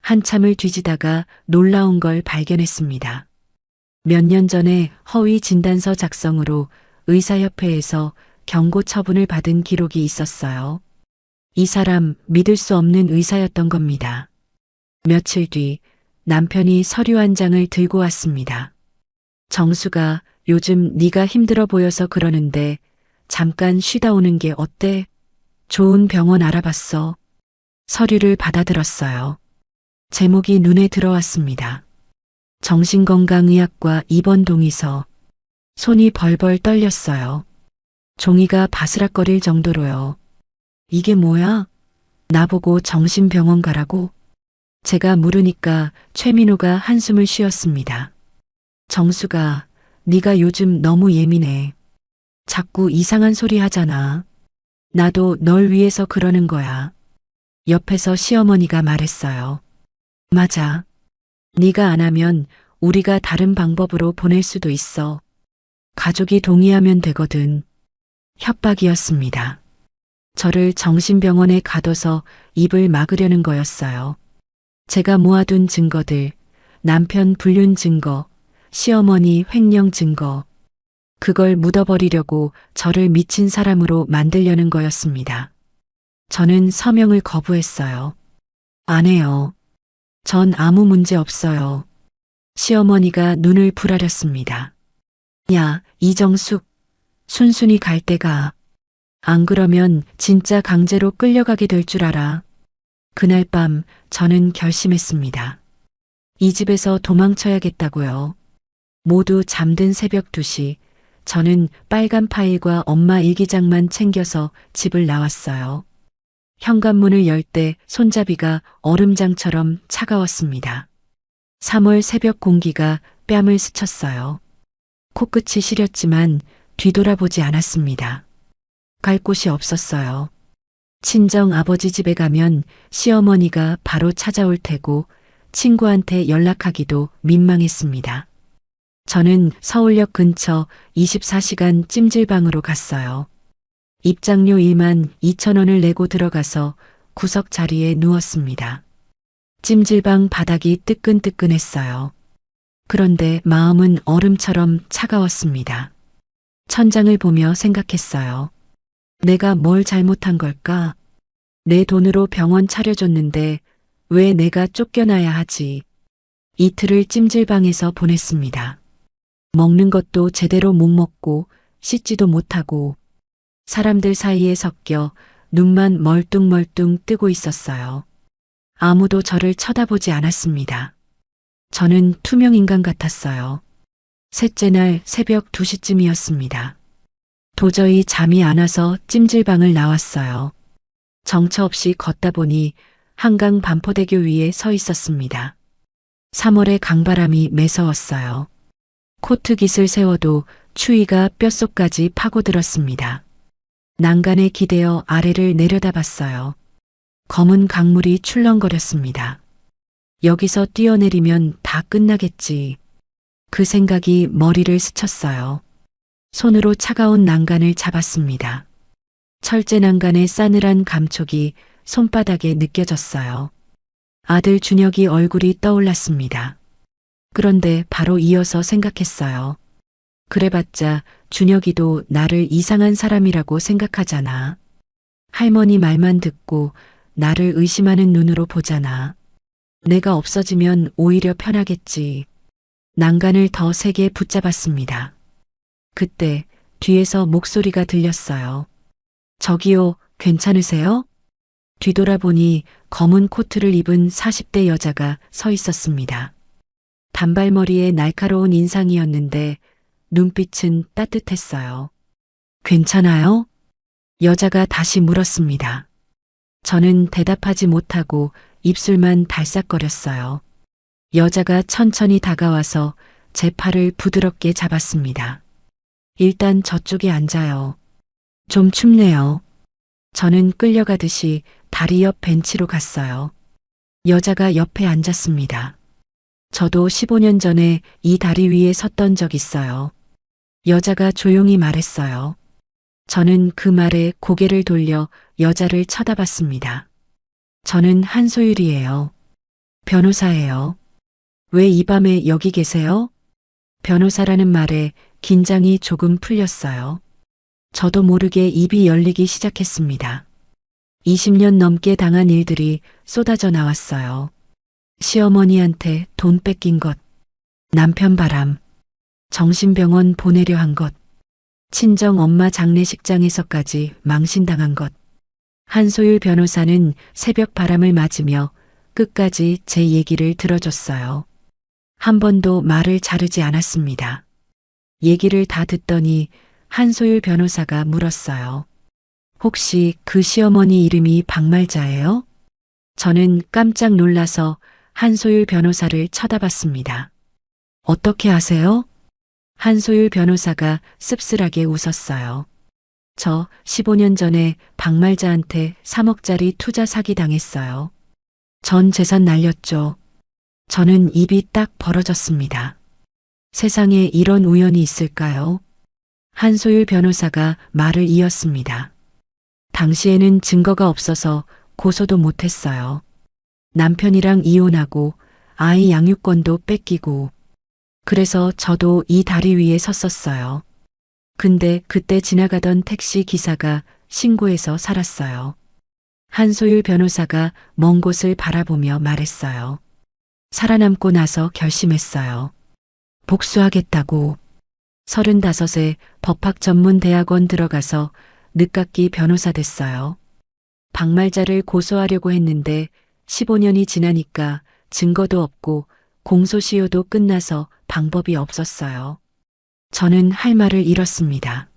한참을 뒤지다가 놀라운 걸 발견했습니다. 몇 년 전에 허위 진단서 작성으로 의사협회에서 경고 처분을 받은 기록이 있었어요. 이 사람 믿을 수 없는 의사였던 겁니다. 며칠 뒤 남편이 서류 한 장을 들고 왔습니다. 정수가 요즘 네가 힘들어 보여서 그러는데 잠깐 쉬다 오는 게 어때? 좋은 병원 알아봤어. 서류를 받아들었어요. 제목이 눈에 들어왔습니다. 정신건강의학과 입원 동의서. 손이 벌벌 떨렸어요. 종이가 바스락거릴 정도로요. 이게 뭐야? 나보고 정신병원 가라고? 제가 물으니까 최민호가 한숨을 쉬었습니다. 정수가, 네가 요즘 너무 예민해. 자꾸 이상한 소리 하잖아. 나도 널 위해서 그러는 거야. 옆에서 시어머니가 말했어요. 맞아. 네가 안 하면 우리가 다른 방법으로 보낼 수도 있어. 가족이 동의하면 되거든. 협박이었습니다. 저를 정신병원에 가둬서 입을 막으려는 거였어요. 제가 모아둔 증거들, 남편 불륜 증거, 시어머니 횡령 증거, 그걸 묻어버리려고 저를 미친 사람으로 만들려는 거였습니다. 저는 서명을 거부했어요. 안 해요. 전 아무 문제 없어요. 시어머니가 눈을 부라렸습니다. 야, 이정숙, 순순히 갈 때가. 안 그러면 진짜 강제로 끌려가게 될 줄 알아. 그날 밤 저는 결심했습니다. 이 집에서 도망쳐야겠다고요. 모두 잠든 새벽 2시, 저는 빨간 파일과 엄마 일기장만 챙겨서 집을 나왔어요. 현관문을 열 때 손잡이가 얼음장처럼 차가웠습니다. 3월 새벽 공기가 뺨을 스쳤어요. 코끝이 시렸지만 뒤돌아보지 않았습니다. 갈 곳이 없었어요. 친정 아버지 집에 가면 시어머니가 바로 찾아올 테고 친구한테 연락하기도 민망했습니다. 저는 서울역 근처 24시간 찜질방으로 갔어요. 입장료 1만 2천 원을 내고 들어가서 구석 자리에 누웠습니다. 찜질방 바닥이 뜨끈뜨끈했어요. 그런데 마음은 얼음처럼 차가웠습니다. 천장을 보며 생각했어요. 내가 뭘 잘못한 걸까? 내 돈으로 병원 차려줬는데 왜 내가 쫓겨나야 하지? 이틀을 찜질방에서 보냈습니다. 먹는 것도 제대로 못 먹고 씻지도 못하고 사람들 사이에 섞여 눈만 멀뚱멀뚱 뜨고 있었어요. 아무도 저를 쳐다보지 않았습니다. 저는 투명인간 같았어요. 셋째 날 새벽 2시쯤이었습니다. 도저히 잠이 안 와서 찜질방을 나왔어요. 정처 없이 걷다 보니 한강 반포대교 위에 서 있었습니다. 3월의 강바람이 매서웠어요. 코트깃을 세워도 추위가 뼛속까지 파고들었습니다. 난간에 기대어 아래를 내려다봤어요. 검은 강물이 출렁거렸습니다. 여기서 뛰어내리면 다 끝나겠지. 그 생각이 머리를 스쳤어요. 손으로 차가운 난간을 잡았습니다. 철제 난간의 싸늘한 감촉이 손바닥에 느껴졌어요. 아들 준혁이 얼굴이 떠올랐습니다. 그런데 바로 이어서 생각했어요. 그래봤자 준혁이도 나를 이상한 사람이라고 생각하잖아. 할머니 말만 듣고 나를 의심하는 눈으로 보잖아. 내가 없어지면 오히려 편하겠지. 난간을 더 세게 붙잡았습니다. 그때 뒤에서 목소리가 들렸어요. 저기요, 괜찮으세요? 뒤돌아보니 검은 코트를 입은 40대 여자가 서 있었습니다. 단발머리에 날카로운 인상이었는데 눈빛은 따뜻했어요. 괜찮아요? 여자가 다시 물었습니다. 저는 대답하지 못하고 입술만 달싹거렸어요. 여자가 천천히 다가와서 제 팔을 부드럽게 잡았습니다. 일단 저쪽에 앉아요. 좀 춥네요. 저는 끌려가듯이 다리 옆 벤치로 갔어요. 여자가 옆에 앉았습니다. 저도 15년 전에 이 다리 위에 섰던 적 있어요. 여자가 조용히 말했어요. 저는 그 말에 고개를 돌려 여자를 쳐다봤습니다. 저는 한소율이에요. 변호사예요. 왜 이 밤에 여기 계세요? 변호사라는 말에 긴장이 조금 풀렸어요. 저도 모르게 입이 열리기 시작했습니다. 20년 넘게 당한 일들이 쏟아져 나왔어요. 시어머니한테 돈 뺏긴 것, 남편 바람, 정신병원 보내려 한 것, 친정 엄마 장례식장에서까지 망신당한 것. 한소율 변호사는 새벽 바람을 맞으며 끝까지 제 얘기를 들어줬어요. 한 번도 말을 자르지 않았습니다. 얘기를 다 듣더니 한소율 변호사가 물었어요. 혹시 그 시어머니 이름이 박말자예요? 저는 깜짝 놀라서 한소율 변호사를 쳐다봤습니다. 어떻게 아세요? 한소율 변호사가 씁쓸하게 웃었어요. 저 15년 전에 박말자한테 3억짜리 투자 사기 당했어요. 전 재산 날렸죠. 저는 입이 딱 벌어졌습니다. 세상에 이런 우연이 있을까요? 한소율 변호사가 말을 이었습니다. 당시에는 증거가 없어서 고소도 못했어요. 남편이랑 이혼하고 아이 양육권도 뺏기고 그래서 저도 이 다리 위에 섰었어요. 근데 그때 지나가던 택시 기사가 신고해서 살았어요. 한소율 변호사가 먼 곳을 바라보며 말했어요. 살아남고 나서 결심했어요. 복수하겠다고. 35에 법학전문대학원 들어가서 늦깎이 변호사 됐어요. 박말자를 고소하려고 했는데 15년이 지나니까 증거도 없고 공소시효도 끝나서 방법이 없었어요. 저는 할 말을 잃었습니다.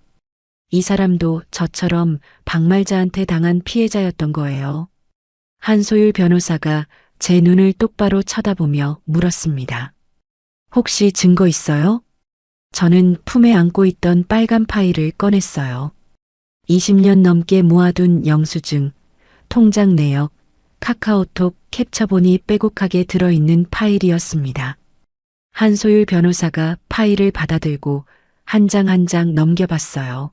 이 사람도 저처럼 박말자한테 당한 피해자였던 거예요. 한소율 변호사가 제 눈을 똑바로 쳐다보며 물었습니다. 혹시 증거 있어요? 저는 품에 안고 있던 빨간 파일을 꺼냈어요. 20년 넘게 모아둔 영수증, 통장 내역, 카카오톡 캡처본이 빼곡하게 들어있는 파일이었습니다. 한소율 변호사가 파일을 받아들고 한 장 한 장 넘겨봤어요.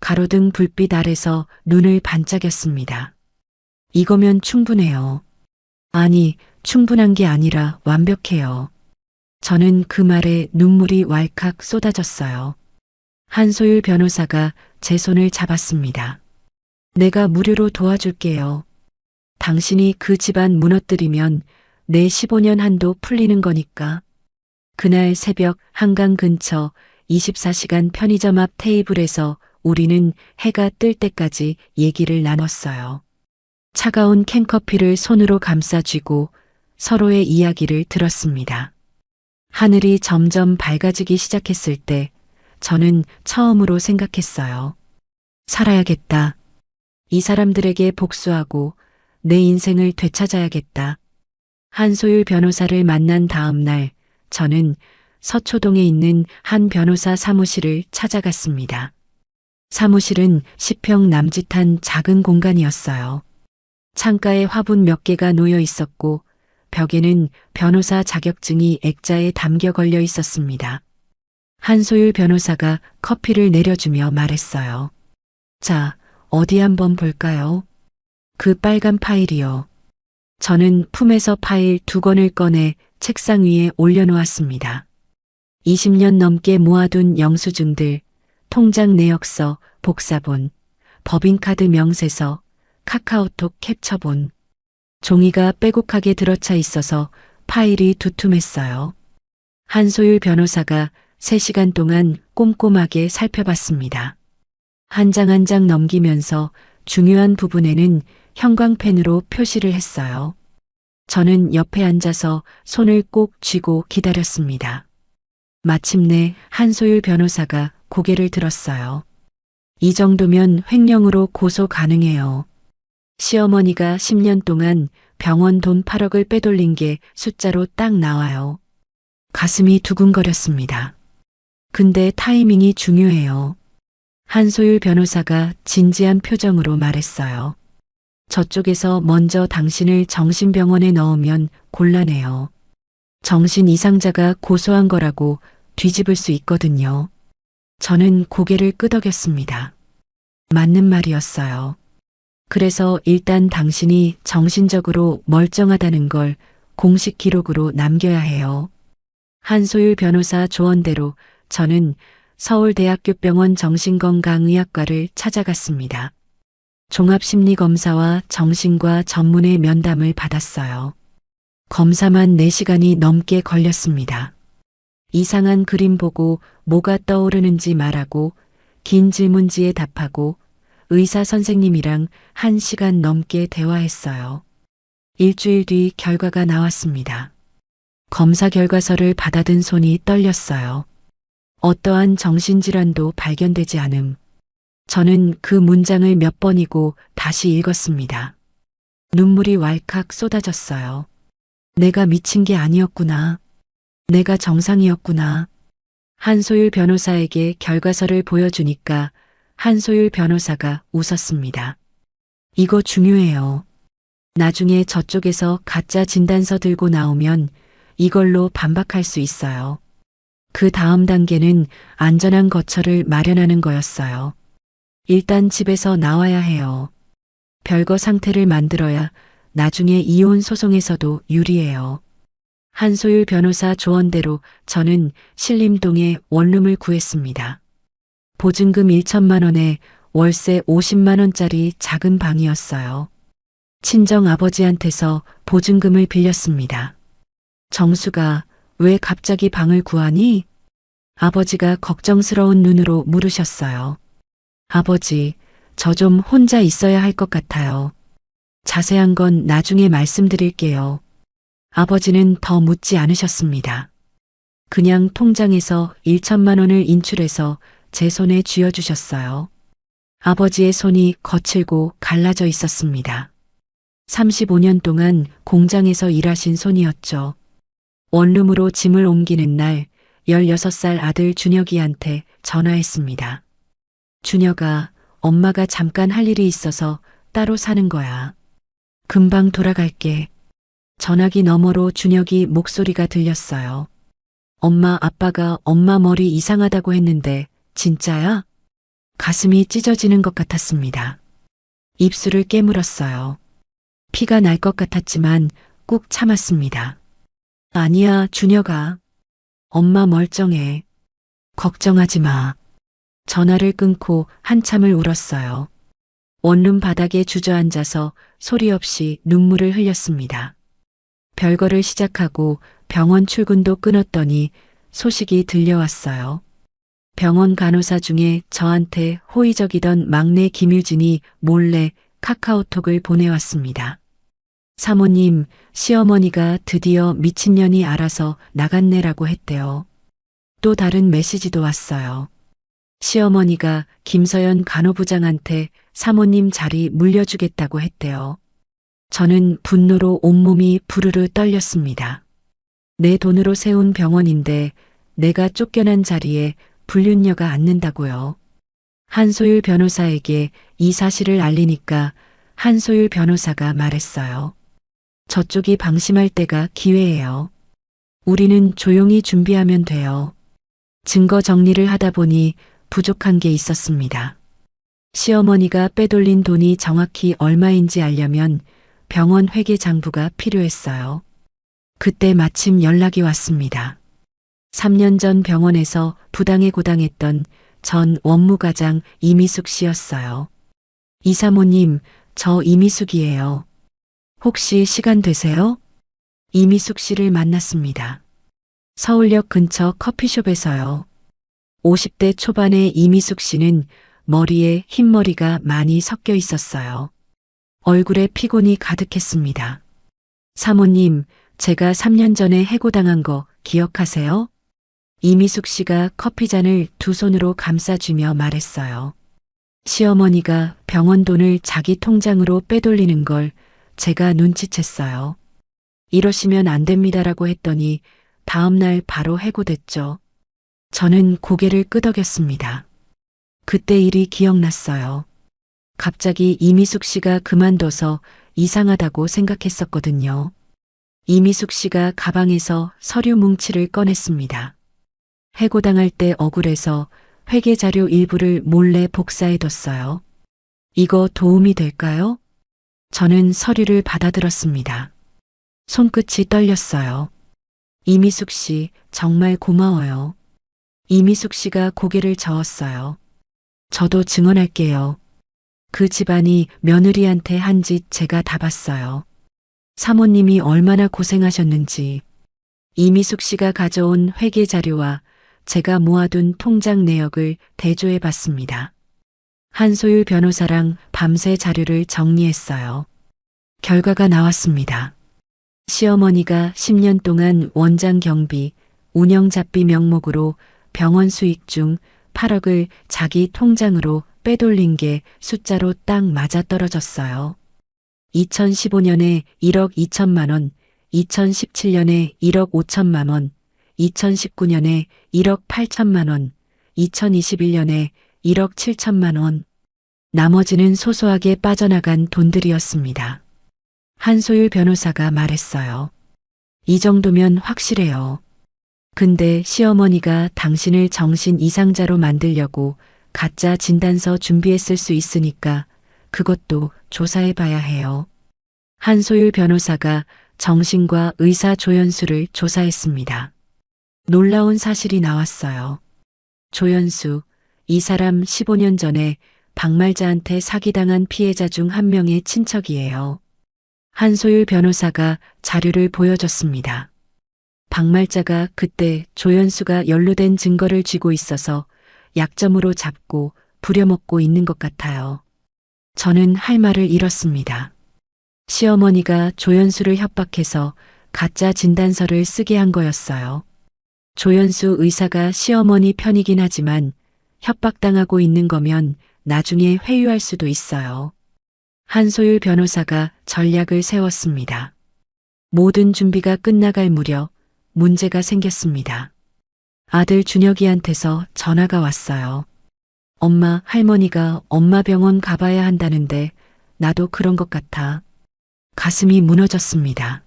가로등 불빛 아래서 눈을 반짝였습니다. 이거면 충분해요. 아니, 충분한 게 아니라 완벽해요. 저는 그 말에 눈물이 왈칵 쏟아졌어요. 한소율 변호사가 제 손을 잡았습니다. 내가 무료로 도와줄게요. 당신이 그 집안 무너뜨리면 내 15년 한도 풀리는 거니까. 그날 새벽 한강 근처 24시간 편의점 앞 테이블에서 우리는 해가 뜰 때까지 얘기를 나눴어요. 차가운 캔커피를 손으로 감싸 쥐고 서로의 이야기를 들었습니다. 하늘이 점점 밝아지기 시작했을 때 저는 처음으로 생각했어요. 살아야겠다. 이 사람들에게 복수하고 내 인생을 되찾아야겠다. 한소율 변호사를 만난 다음 날 저는 서초동에 있는 한 변호사 사무실을 찾아갔습니다. 사무실은 10평 남짓한 작은 공간이었어요. 창가에 화분 몇 개가 놓여 있었고 벽에는 변호사 자격증이 액자에 담겨 걸려 있었습니다. 한소율 변호사가 커피를 내려주며 말했어요. 자, 어디 한번 볼까요? 그 빨간 파일이요. 저는 품에서 파일 2권을 꺼내 책상 위에 올려놓았습니다. 20년 넘게 모아둔 영수증들, 통장 내역서, 복사본, 법인카드 명세서, 카카오톡 캡처본. 종이가 빼곡하게 들어차 있어서 파일이 두툼했어요. 한소율 변호사가 3시간 동안 꼼꼼하게 살펴봤습니다. 한 장 한 장 넘기면서 중요한 부분에는 형광펜으로 표시를 했어요. 저는 옆에 앉아서 손을 꼭 쥐고 기다렸습니다. 마침내 한소율 변호사가 고개를 들었어요. 이 정도면 횡령으로 고소 가능해요. 시어머니가 10년 동안 병원 돈 8억을 빼돌린 게 숫자로 딱 나와요. 가슴이 두근거렸습니다. 근데 타이밍이 중요해요. 한소율 변호사가 진지한 표정으로 말했어요. 저쪽에서 먼저 당신을 정신병원에 넣으면 곤란해요. 정신 이상자가 고소한 거라고 뒤집을 수 있거든요. 저는 고개를 끄덕였습니다. 맞는 말이었어요. 그래서 일단 당신이 정신적으로 멀쩡하다는 걸 공식 기록으로 남겨야 해요. 한소율 변호사 조언대로 저는 서울대학교병원 정신건강의학과를 찾아갔습니다. 종합심리검사와 정신과 전문의 면담을 받았어요. 검사만 4시간이 넘게 걸렸습니다. 이상한 그림 보고 뭐가 떠오르는지 말하고 긴 질문지에 답하고 의사 선생님이랑 1시간 넘게 대화했어요. 일주일 뒤 결과가 나왔습니다. 검사 결과서를 받아든 손이 떨렸어요. 어떠한 정신질환도 발견되지 않음. 저는 그 문장을 몇 번이고 다시 읽었습니다. 눈물이 왈칵 쏟아졌어요. 내가 미친 게 아니었구나. 내가 정상이었구나. 한소율 변호사에게 결과서를 보여주니까 한소율 변호사가 웃었습니다. 이거 중요해요. 나중에 저쪽에서 가짜 진단서 들고 나오면 이걸로 반박할 수 있어요. 그 다음 단계는 안전한 거처를 마련하는 거였어요. 일단 집에서 나와야 해요. 별거 상태를 만들어야 나중에 이혼 소송에서도 유리해요. 한소율 변호사 조언대로 저는 신림동에 원룸을 구했습니다. 보증금 1천만 원에 월세 50만 원짜리 작은 방이었어요. 친정 아버지한테서 보증금을 빌렸습니다. 정수가 왜 갑자기 방을 구하니? 아버지가 걱정스러운 눈으로 물으셨어요. 아버지, 저 좀 혼자 있어야 할 것 같아요. 자세한 건 나중에 말씀드릴게요. 아버지는 더 묻지 않으셨습니다. 그냥 통장에서 1천만 원을 인출해서 제 손에 쥐어주셨어요. 아버지의 손이 거칠고 갈라져 있었습니다. 35년 동안 공장에서 일하신 손이었죠. 원룸으로 짐을 옮기는 날 16살 아들 준혁이한테 전화했습니다. 준혁아, 엄마가 잠깐 할 일이 있어서 따로 사는 거야. 금방 돌아갈게. 전화기 너머로 준혁이 목소리가 들렸어요. 엄마, 아빠가 엄마 머리 이상하다고 했는데 진짜야? 가슴이 찢어지는 것 같았습니다. 입술을 깨물었어요. 피가 날 것 같았지만 꾹 참았습니다. 아니야, 준혁아. 엄마 멀쩡해. 걱정하지 마. 전화를 끊고 한참을 울었어요. 원룸 바닥에 주저앉아서 소리 없이 눈물을 흘렸습니다. 별거를 시작하고 병원 출근도 끊었더니 소식이 들려왔어요. 병원 간호사 중에 저한테 호의적이던 막내 김유진이 몰래 카카오톡을 보내왔습니다. 사모님, 시어머니가 드디어 미친년이 알아서 나갔네라고 했대요. 또 다른 메시지도 왔어요. 시어머니가 김서연 간호부장한테 사모님 자리 물려주겠다고 했대요. 저는 분노로 온몸이 부르르 떨렸습니다. 내 돈으로 세운 병원인데 내가 쫓겨난 자리에 불륜녀가 앉는다고요. 한소율 변호사에게 이 사실을 알리니까 한소율 변호사가 말했어요. 저쪽이 방심할 때가 기회예요. 우리는 조용히 준비하면 돼요. 증거 정리를 하다 보니 부족한 게 있었습니다. 시어머니가 빼돌린 돈이 정확히 얼마인지 알려면 병원 회계장부가 필요했어요. 그때 마침 연락이 왔습니다. 3년 전 병원에서 부당에 고당했던 전 원무과장 이미숙 씨였어요. 이사모님, 저 이미숙이에요. 혹시 시간 되세요? 이미숙 씨를 만났습니다. 서울역 근처 커피숍에서요. 50대 초반의 이미숙 씨는 머리에 흰머리가 많이 섞여 있었어요. 얼굴에 피곤이 가득했습니다. 사모님, 제가 3년 전에 해고당한 거 기억하세요? 이미숙 씨가 커피잔을 두 손으로 감싸주며 말했어요. 시어머니가 병원 돈을 자기 통장으로 빼돌리는 걸 제가 눈치챘어요. 이러시면 안 됩니다라고 했더니 다음날 바로 해고됐죠. 저는 고개를 끄덕였습니다. 그때 일이 기억났어요. 갑자기 이미숙 씨가 그만둬서 이상하다고 생각했었거든요. 이미숙 씨가 가방에서 서류 뭉치를 꺼냈습니다. 해고당할 때 억울해서 회계자료 일부를 몰래 복사해뒀어요. 이거 도움이 될까요? 저는 서류를 받아들었습니다. 손끝이 떨렸어요. 이미숙 씨, 정말 고마워요. 이미숙 씨가 고개를 저었어요. 저도 증언할게요. 그 집안이 며느리한테 한 짓 제가 다 봤어요. 사모님이 얼마나 고생하셨는지. 이미숙 씨가 가져온 회계 자료와 제가 모아둔 통장 내역을 대조해 봤습니다. 한소율 변호사랑 밤새 자료를 정리했어요. 결과가 나왔습니다. 시어머니가 10년 동안 원장 경비, 운영 잡비 명목으로 병원 수익 중 8억을 자기 통장으로 빼돌린 게 숫자로 딱 맞아떨어졌어요. 2015년에 1억 2천만 원, 2017년에 1억 5천만 원, 2019년에 1억 8천만 원, 2021년에 1억 7천만 원. 나머지는 소소하게 빠져나간 돈들이었습니다. 한소율 변호사가 말했어요. 이 정도면 확실해요. 근데 시어머니가 당신을 정신 이상자로 만들려고 가짜 진단서 준비했을 수 있으니까 그것도 조사해 봐야 해요. 한소율 변호사가 정신과 의사 조연수를 조사했습니다. 놀라운 사실이 나왔어요. 조연수, 이 사람 15년 전에 박말자한테 사기당한 피해자 중 한 명의 친척이에요. 한소율 변호사가 자료를 보여줬습니다. 박말자가 그때 조연수가 연루된 증거를 쥐고 있어서 약점으로 잡고 부려먹고 있는 것 같아요. 저는 할 말을 잃었습니다. 시어머니가 조연수를 협박해서 가짜 진단서를 쓰게 한 거였어요. 조연수 의사가 시어머니 편이긴 하지만 협박당하고 있는 거면 나중에 회유할 수도 있어요. 한소율 변호사가 전략을 세웠습니다. 모든 준비가 끝나갈 무렵 문제가 생겼습니다. 아들 준혁이한테서 전화가 왔어요. 엄마, 할머니가 엄마 병원 가봐야 한다는데 나도 그런 것 같아. 가슴이 무너졌습니다.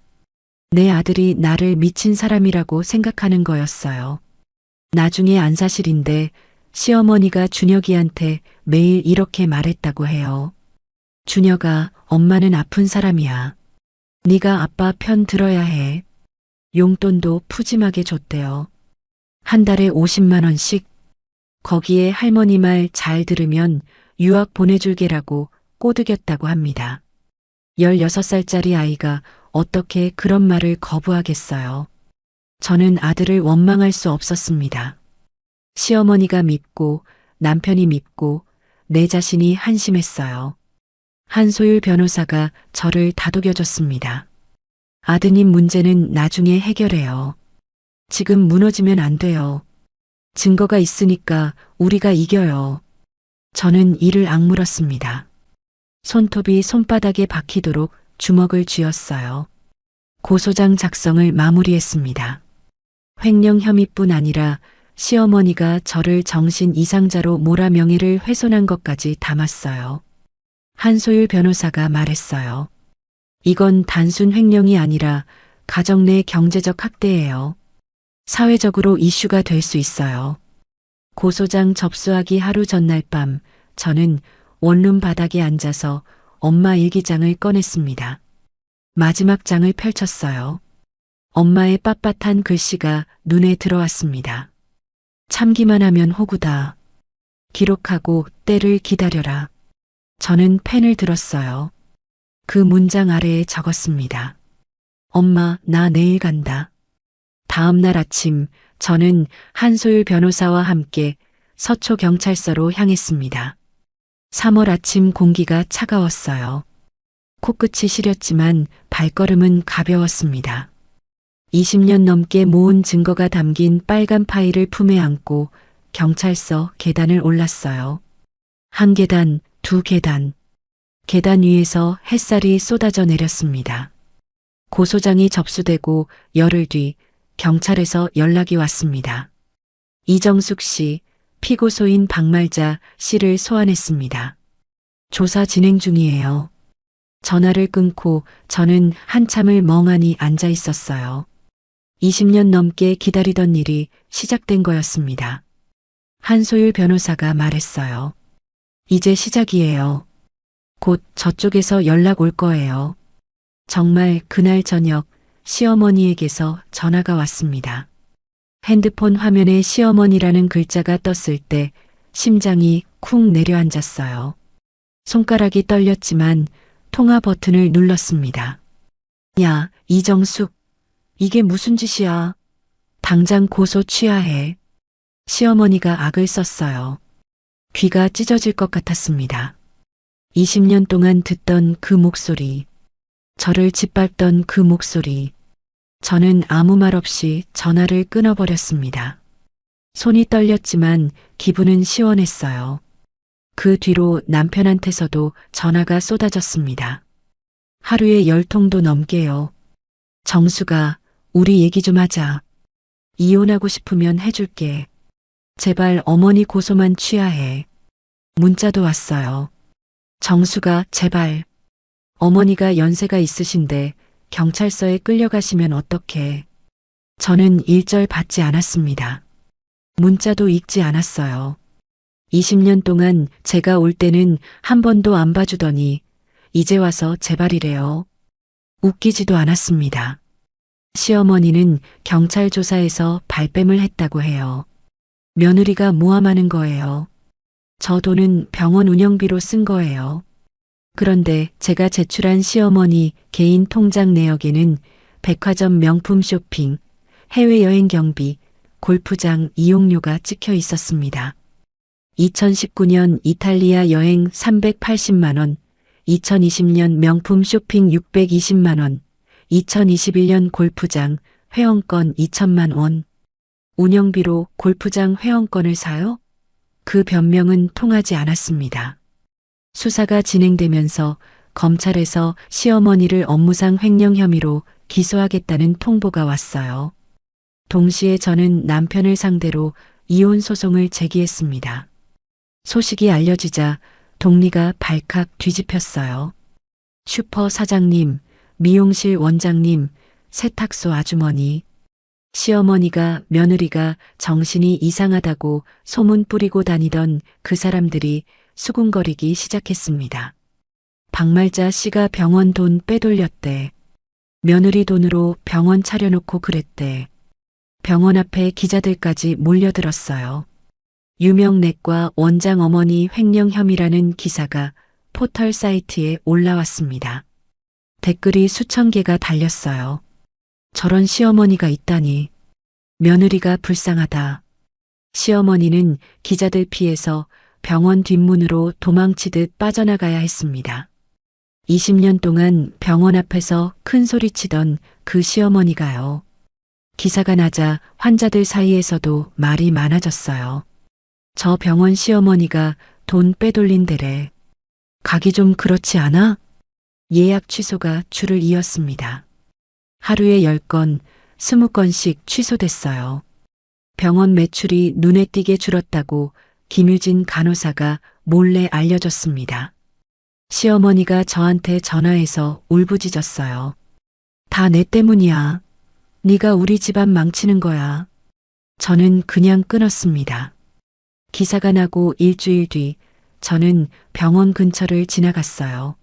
내 아들이 나를 미친 사람이라고 생각하는 거였어요. 나중에 안사실인데 시어머니가 준혁이한테 매일 이렇게 말했다고 해요. 준혁아, 엄마는 아픈 사람이야. 네가 아빠 편 들어야 해. 용돈도 푸짐하게 줬대요. 한 달에 50만 원씩. 거기에 할머니 말 잘 들으면 유학 보내줄게라고 꼬드겼다고 합니다. 16살짜리 아이가 어떻게 그런 말을 거부하겠어요. 저는 아들을 원망할 수 없었습니다. 시어머니가 밉고 남편이 밉고 내 자신이 한심했어요. 한소율 변호사가 저를 다독여줬습니다. 아드님 문제는 나중에 해결해요. 지금 무너지면 안 돼요. 증거가 있으니까 우리가 이겨요. 저는 이를 악물었습니다. 손톱이 손바닥에 박히도록 주먹을 쥐었어요. 고소장 작성을 마무리했습니다. 횡령 혐의뿐 아니라 시어머니가 저를 정신 이상자로 몰아 명예를 훼손한 것까지 담았어요. 한소율 변호사가 말했어요. 이건 단순 횡령이 아니라 가정 내 경제적 학대예요. 사회적으로 이슈가 될 수 있어요. 고소장 접수하기 하루 전날 밤 저는 원룸 바닥에 앉아서 엄마 일기장을 꺼냈습니다. 마지막 장을 펼쳤어요. 엄마의 빳빳한 글씨가 눈에 들어왔습니다. 참기만 하면 호구다. 기록하고 때를 기다려라. 저는 펜을 들었어요. 그 문장 아래에 적었습니다. 엄마, 나 내일 간다. 다음 날 아침 저는 한소율 변호사와 함께 서초경찰서로 향했습니다. 3월 아침 공기가 차가웠어요. 코끝이 시렸지만 발걸음은 가벼웠습니다. 20년 넘게 모은 증거가 담긴 빨간 파일을 품에 안고 경찰서 계단을 올랐어요. 한 계단, 두 계단. 계단 위에서 햇살이 쏟아져 내렸습니다. 고소장이 접수되고 열흘 뒤 경찰에서 연락이 왔습니다. 이정숙 씨, 피고소인 박말자 씨를 소환했습니다. 조사 진행 중이에요. 전화를 끊고 저는 한참을 멍하니 앉아 있었어요. 20년 넘게 기다리던 일이 시작된 거였습니다. 한소율 변호사가 말했어요. 이제 시작이에요. 곧 저쪽에서 연락 올 거예요. 정말 그날 저녁 시어머니에게서 전화가 왔습니다. 핸드폰 화면에 시어머니라는 글자가 떴을 때 심장이 쿵 내려앉았어요. 손가락이 떨렸지만 통화 버튼을 눌렀습니다. 야, 이정숙. 이게 무슨 짓이야. 당장 고소 취하해. 시어머니가 악을 썼어요. 귀가 찢어질 것 같았습니다. 20년 동안 듣던 그 목소리. 저를 짓밟던 그 목소리. 저는 아무 말 없이 전화를 끊어버렸습니다. 손이 떨렸지만 기분은 시원했어요. 그 뒤로 남편한테서도 전화가 쏟아졌습니다. 하루에 10통도 넘게요. 정수가, 우리 얘기 좀 하자. 이혼하고 싶으면 해줄게. 제발 어머니 고소만 취하해. 문자도 왔어요. 정수가, 제발. 어머니가 연세가 있으신데 경찰서에 끌려가시면 어떡해. 저는 일절 받지 않았습니다. 문자도 읽지 않았어요. 20년 동안 제가 올 때는 한 번도 안 봐주더니 이제 와서 제발이래요. 웃기지도 않았습니다. 시어머니는 경찰 조사에서 발뺌을 했다고 해요. 며느리가 모함하는 거예요. 저 돈은 병원 운영비로 쓴 거예요. 그런데 제가 제출한 시어머니 개인 통장 내역에는 백화점 명품 쇼핑, 해외여행 경비, 골프장 이용료가 찍혀 있었습니다. 2019년 이탈리아 여행 380만 원, 2020년 명품 쇼핑 620만 원, 2021년 골프장 회원권 2천만 원. 운영비로 골프장 회원권을 사요? 그 변명은 통하지 않았습니다. 수사가 진행되면서 검찰에서 시어머니를 업무상 횡령 혐의로 기소하겠다는 통보가 왔어요. 동시에 저는 남편을 상대로 이혼 소송을 제기했습니다. 소식이 알려지자 동리가 발칵 뒤집혔어요. 슈퍼 사장님, 미용실 원장님, 세탁소 아주머니, 시어머니가 며느리가 정신이 이상하다고 소문 뿌리고 다니던 그 사람들이 수군거리기 시작했습니다. 박말자 씨가 병원 돈 빼돌렸대. 며느리 돈으로 병원 차려놓고 그랬대. 병원 앞에 기자들까지 몰려들었어요. 유명 내과 원장 어머니 횡령 혐의라는 기사가 포털 사이트에 올라왔습니다. 댓글이 수천 개가 달렸어요. 저런 시어머니가 있다니. 며느리가 불쌍하다. 시어머니는 기자들 피해서 병원 뒷문으로 도망치듯 빠져나가야 했습니다. 20년 동안 병원 앞에서 큰 소리 치던 그 시어머니가요. 기사가 나자 환자들 사이에서도 말이 많아졌어요. 저 병원 시어머니가 돈 빼돌린 데래. 가기 좀 그렇지 않아? 예약 취소가 줄을 이었습니다. 하루에 10건, 20건씩 취소됐어요. 병원 매출이 눈에 띄게 줄었다고 김유진 간호사가 몰래 알려줬습니다. 시어머니가 저한테 전화해서 울부짖었어요. 다 내 때문이야. 네가 우리 집안 망치는 거야. 저는 그냥 끊었습니다. 기사가 나고 일주일 뒤 저는 병원 근처를 지나갔어요.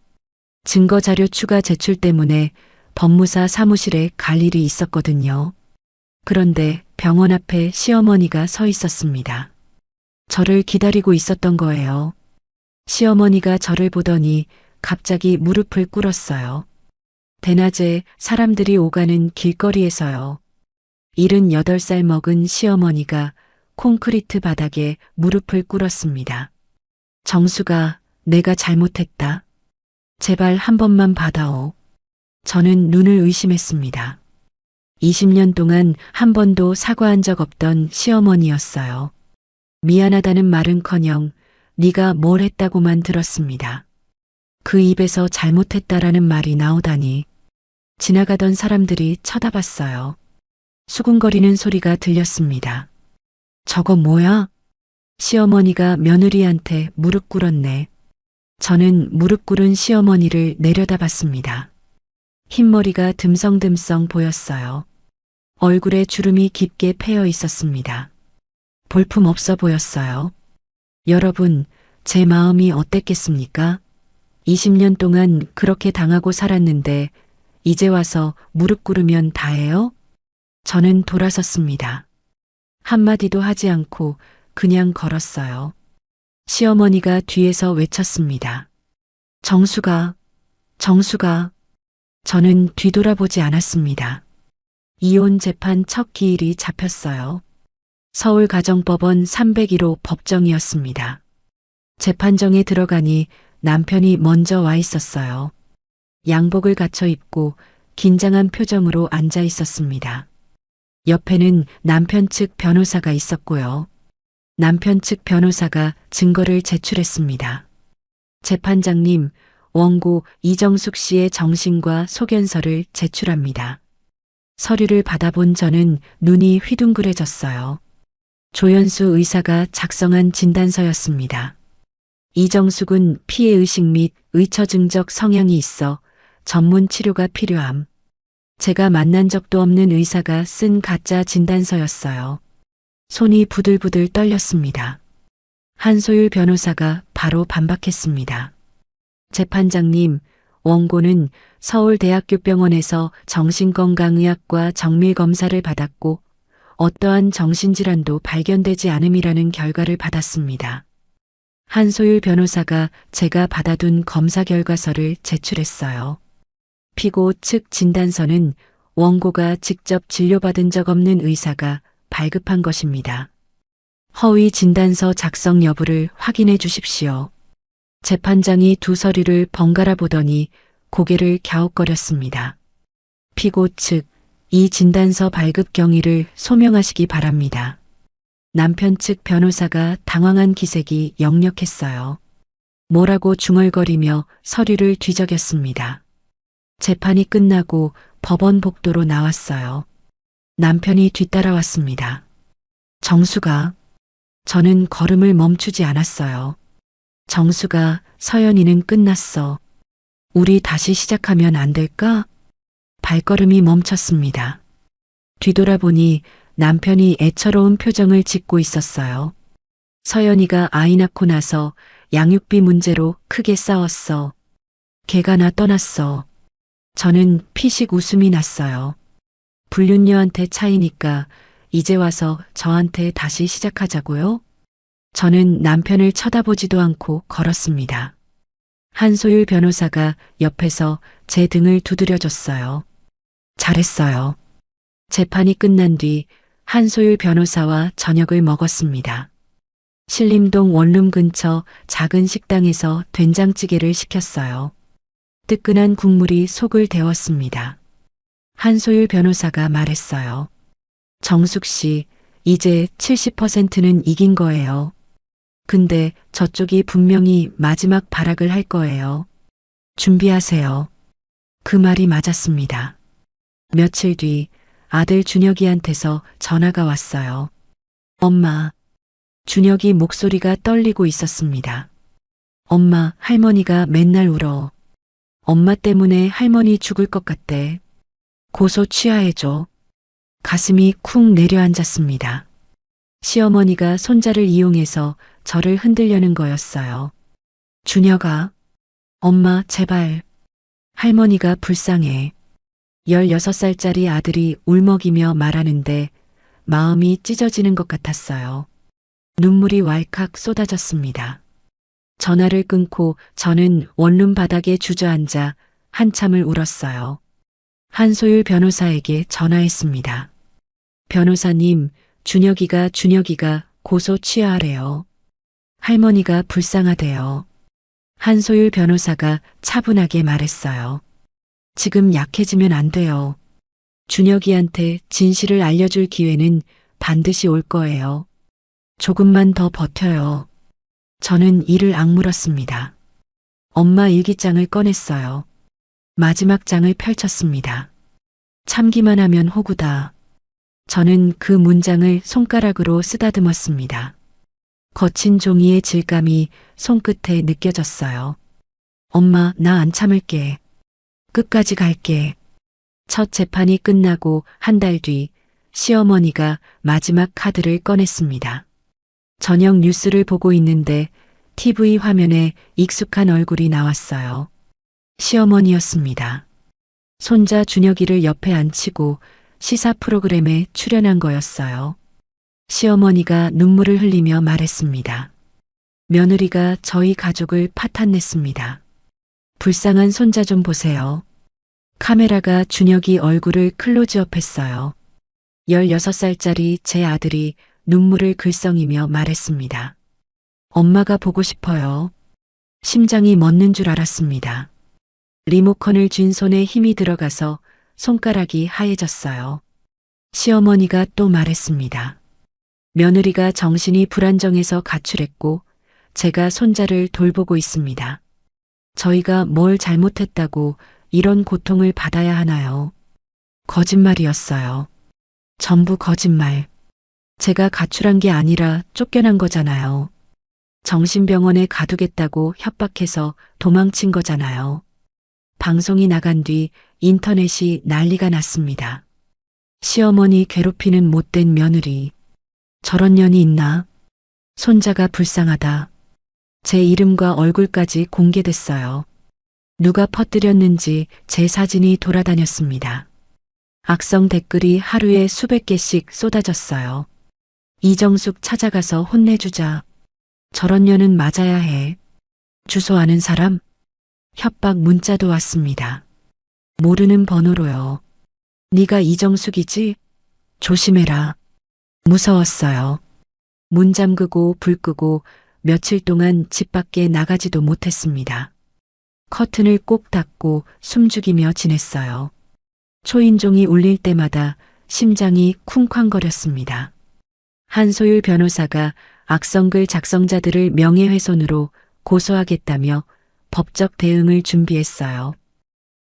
증거자료 추가 제출 때문에 법무사 사무실에 갈 일이 있었거든요. 그런데 병원 앞에 시어머니가 서 있었습니다. 저를 기다리고 있었던 거예요. 시어머니가 저를 보더니 갑자기 무릎을 꿇었어요. 대낮에 사람들이 오가는 길거리에서요. 78살 먹은 시어머니가 콘크리트 바닥에 무릎을 꿇었습니다. 정수가, 내가 잘못했다. 제발 한 번만 받아오. 저는 눈을 의심했습니다. 20년 동안 한 번도 사과한 적 없던 시어머니였어요. 미안하다는 말은커녕 네가 뭘 했다고만 들었습니다. 그 입에서 잘못했다라는 말이 나오다니. 지나가던 사람들이 쳐다봤어요. 수군거리는 소리가 들렸습니다. 저거 뭐야? 시어머니가 며느리한테 무릎 꿇었네. 저는 무릎 꿇은 시어머니를 내려다봤습니다. 흰머리가 듬성듬성 보였어요. 얼굴에 주름이 깊게 패여 있었습니다. 볼품 없어 보였어요. 여러분, 제 마음이 어땠겠습니까? 20년 동안 그렇게 당하고 살았는데 이제 와서 무릎 꿇으면 다예요? 저는 돌아섰습니다. 한마디도 하지 않고 그냥 걸었어요. 시어머니가 뒤에서 외쳤습니다. 정수가, 정수가. 저는 뒤돌아보지 않았습니다. 이혼 재판 첫 기일이 잡혔어요. 서울가정법원 301호 법정이었습니다. 재판정에 들어가니 남편이 먼저 와 있었어요. 양복을 갖춰 입고 긴장한 표정으로 앉아 있었습니다. 옆에는 남편 측 변호사가 있었고요. 남편 측 변호사가 증거를 제출했습니다. 재판장님, 원고 이정숙 씨의 정신과 소견서를 제출합니다. 서류를 받아본 저는 눈이 휘둥그레졌어요. 조연수 의사가 작성한 진단서였습니다. 이정숙은 피해의식 및 의처증적 성향이 있어 전문 치료가 필요함. 제가 만난 적도 없는 의사가 쓴 가짜 진단서였어요. 손이 부들부들 떨렸습니다. 한소율 변호사가 바로 반박했습니다. 재판장님, 원고는 서울대학교병원에서 정신건강의학과 정밀검사를 받았고 어떠한 정신질환도 발견되지 않음이라는 결과를 받았습니다. 한소율 변호사가 제가 받아둔 검사 결과서를 제출했어요. 피고 측 진단서는 원고가 직접 진료받은 적 없는 의사가 발급한 것입니다. 허위 진단서 작성 여부를 확인해 주십시오. 재판장이 두 서류를 번갈아 보더니 고개를 갸웃거렸습니다. 피고 측, 이 진단서 발급 경위를 소명하시기 바랍니다. 남편 측 변호사가 당황한 기색이 역력했어요. 뭐라고 중얼거리며 서류를 뒤적였습니다. 재판이 끝나고 법원 복도로 나왔어요. 남편이 뒤따라왔습니다. 정수가, 저는 걸음을 멈추지 않았어요. 정수가, 서연이는 끝났어. 우리 다시 시작하면 안 될까? 발걸음이 멈췄습니다. 뒤돌아보니 남편이 애처로운 표정을 짓고 있었어요. 서연이가 아이 낳고 나서 양육비 문제로 크게 싸웠어. 걔가 나 떠났어. 저는 피식 웃음이 났어요. 불륜녀한테 차이니까 이제 와서 저한테 다시 시작하자고요? 저는 남편을 쳐다보지도 않고 걸었습니다. 한소율 변호사가 옆에서 제 등을 두드려줬어요. 잘했어요. 재판이 끝난 뒤 한소율 변호사와 저녁을 먹었습니다. 신림동 원룸 근처 작은 식당에서 된장찌개를 시켰어요. 뜨끈한 국물이 속을 데웠습니다. 한소율 변호사가 말했어요. 정숙 씨, 이제 70%는 이긴 거예요. 근데 저쪽이 분명히 마지막 발악을 할 거예요. 준비하세요. 그 말이 맞았습니다. 며칠 뒤 아들 준혁이한테서 전화가 왔어요. 엄마. 준혁이 목소리가 떨리고 있었습니다. 엄마, 할머니가 맨날 울어. 엄마 때문에 할머니 죽을 것 같대. 고소 취하해줘. 가슴이 쿵 내려앉았습니다. 시어머니가 손자를 이용해서 저를 흔들려는 거였어요. 준혁아, 엄마 제발. 할머니가 불쌍해. 16살짜리 아들이 울먹이며 말하는데 마음이 찢어지는 것 같았어요. 눈물이 왈칵 쏟아졌습니다. 전화를 끊고 저는 원룸 바닥에 주저앉아 한참을 울었어요. 한소율 변호사에게 전화했습니다. 변호사님, 준혁이가 고소 취하하래요. 할머니가 불쌍하대요. 한소율 변호사가 차분하게 말했어요. 지금 약해지면 안 돼요. 준혁이한테 진실을 알려줄 기회는 반드시 올 거예요. 조금만 더 버텨요. 저는 이를 악물었습니다. 엄마 일기장을 꺼냈어요. 마지막 장을 펼쳤습니다. 참기만 하면 호구다. 저는 그 문장을 손가락으로 쓰다듬었습니다. 거친 종이의 질감이 손끝에 느껴졌어요. 엄마, 나 안 참을게. 끝까지 갈게. 첫 재판이 끝나고 한 달 뒤 시어머니가 마지막 카드를 꺼냈습니다. 저녁 뉴스를 보고 있는데 TV 화면에 익숙한 얼굴이 나왔어요. 시어머니였습니다. 손자 준혁이를 옆에 앉히고 시사 프로그램에 출연한 거였어요. 시어머니가 눈물을 흘리며 말했습니다. 며느리가 저희 가족을 파탄냈습니다. 불쌍한 손자 좀 보세요. 카메라가 준혁이 얼굴을 클로즈업했어요. 16살짜리 제 아들이 눈물을 글썽이며 말했습니다. 엄마가 보고 싶어요. 심장이 멎는 줄 알았습니다. 리모컨을 쥔 손에 힘이 들어가서 손가락이 하얘졌어요. 시어머니가 또 말했습니다. 며느리가 정신이 불안정해서 가출했고 제가 손자를 돌보고 있습니다. 저희가 뭘 잘못했다고 이런 고통을 받아야 하나요? 거짓말이었어요. 전부 거짓말. 제가 가출한 게 아니라 쫓겨난 거잖아요. 정신병원에 가두겠다고 협박해서 도망친 거잖아요. 방송이 나간 뒤 인터넷이 난리가 났습니다. 시어머니 괴롭히는 못된 며느리. 저런 년이 있나? 손자가 불쌍하다. 제 이름과 얼굴까지 공개됐어요. 누가 퍼뜨렸는지 제 사진이 돌아다녔습니다. 악성 댓글이 하루에 수백 개씩 쏟아졌어요. 이정숙 찾아가서 혼내주자. 저런 년은 맞아야 해. 주소 아는 사람? 협박 문자도 왔습니다. 모르는 번호로요. 네가 이정숙이지? 조심해라. 무서웠어요. 문 잠그고 불 끄고 며칠 동안 집 밖에 나가지도 못했습니다. 커튼을 꼭 닫고 숨죽이며 지냈어요. 초인종이 울릴 때마다 심장이 쿵쾅거렸습니다. 한소율 변호사가 악성글 작성자들을 명예훼손으로 고소하겠다며 법적 대응을 준비했어요.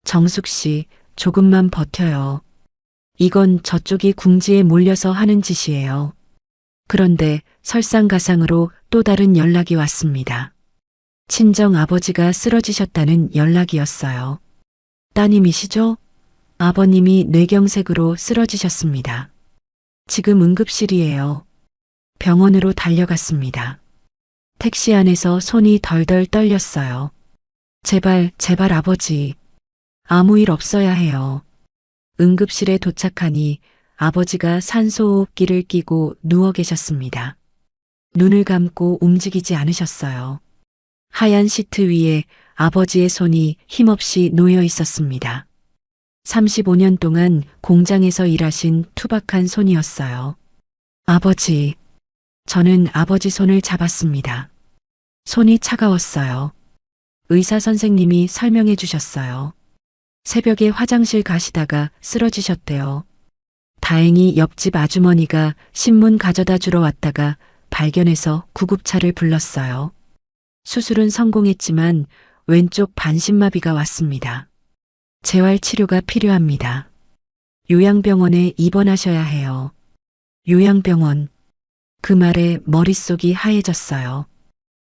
정숙 씨, 조금만 버텨요. 이건 저쪽이 궁지에 몰려서 하는 짓이에요. 그런데 설상가상으로 또 다른 연락이 왔습니다. 친정 아버지가 쓰러지셨다는 연락이었어요. 따님이시죠? 아버님이 뇌경색으로 쓰러지셨습니다. 지금 응급실이에요. 병원으로 달려갔습니다. 택시 안에서 손이 덜덜 떨렸어요. 제발, 제발 아버지. 아무 일 없어야 해요. 응급실에 도착하니 아버지가 산소호흡기를 끼고 누워 계셨습니다. 눈을 감고 움직이지 않으셨어요. 하얀 시트 위에 아버지의 손이 힘없이 놓여 있었습니다. 35년 동안 공장에서 일하신 투박한 손이었어요. 아버지. 저는 아버지 손을 잡았습니다. 손이 차가웠어요. 의사 선생님이 설명해 주셨어요. 새벽에 화장실 가시다가 쓰러지셨대요. 다행히 옆집 아주머니가 신문 가져다 주러 왔다가 발견해서 구급차를 불렀어요. 수술은 성공했지만 왼쪽 반신마비가 왔습니다. 재활 치료가 필요합니다. 요양병원에 입원하셔야 해요. 요양병원. 그 말에 머릿속이 하얘졌어요.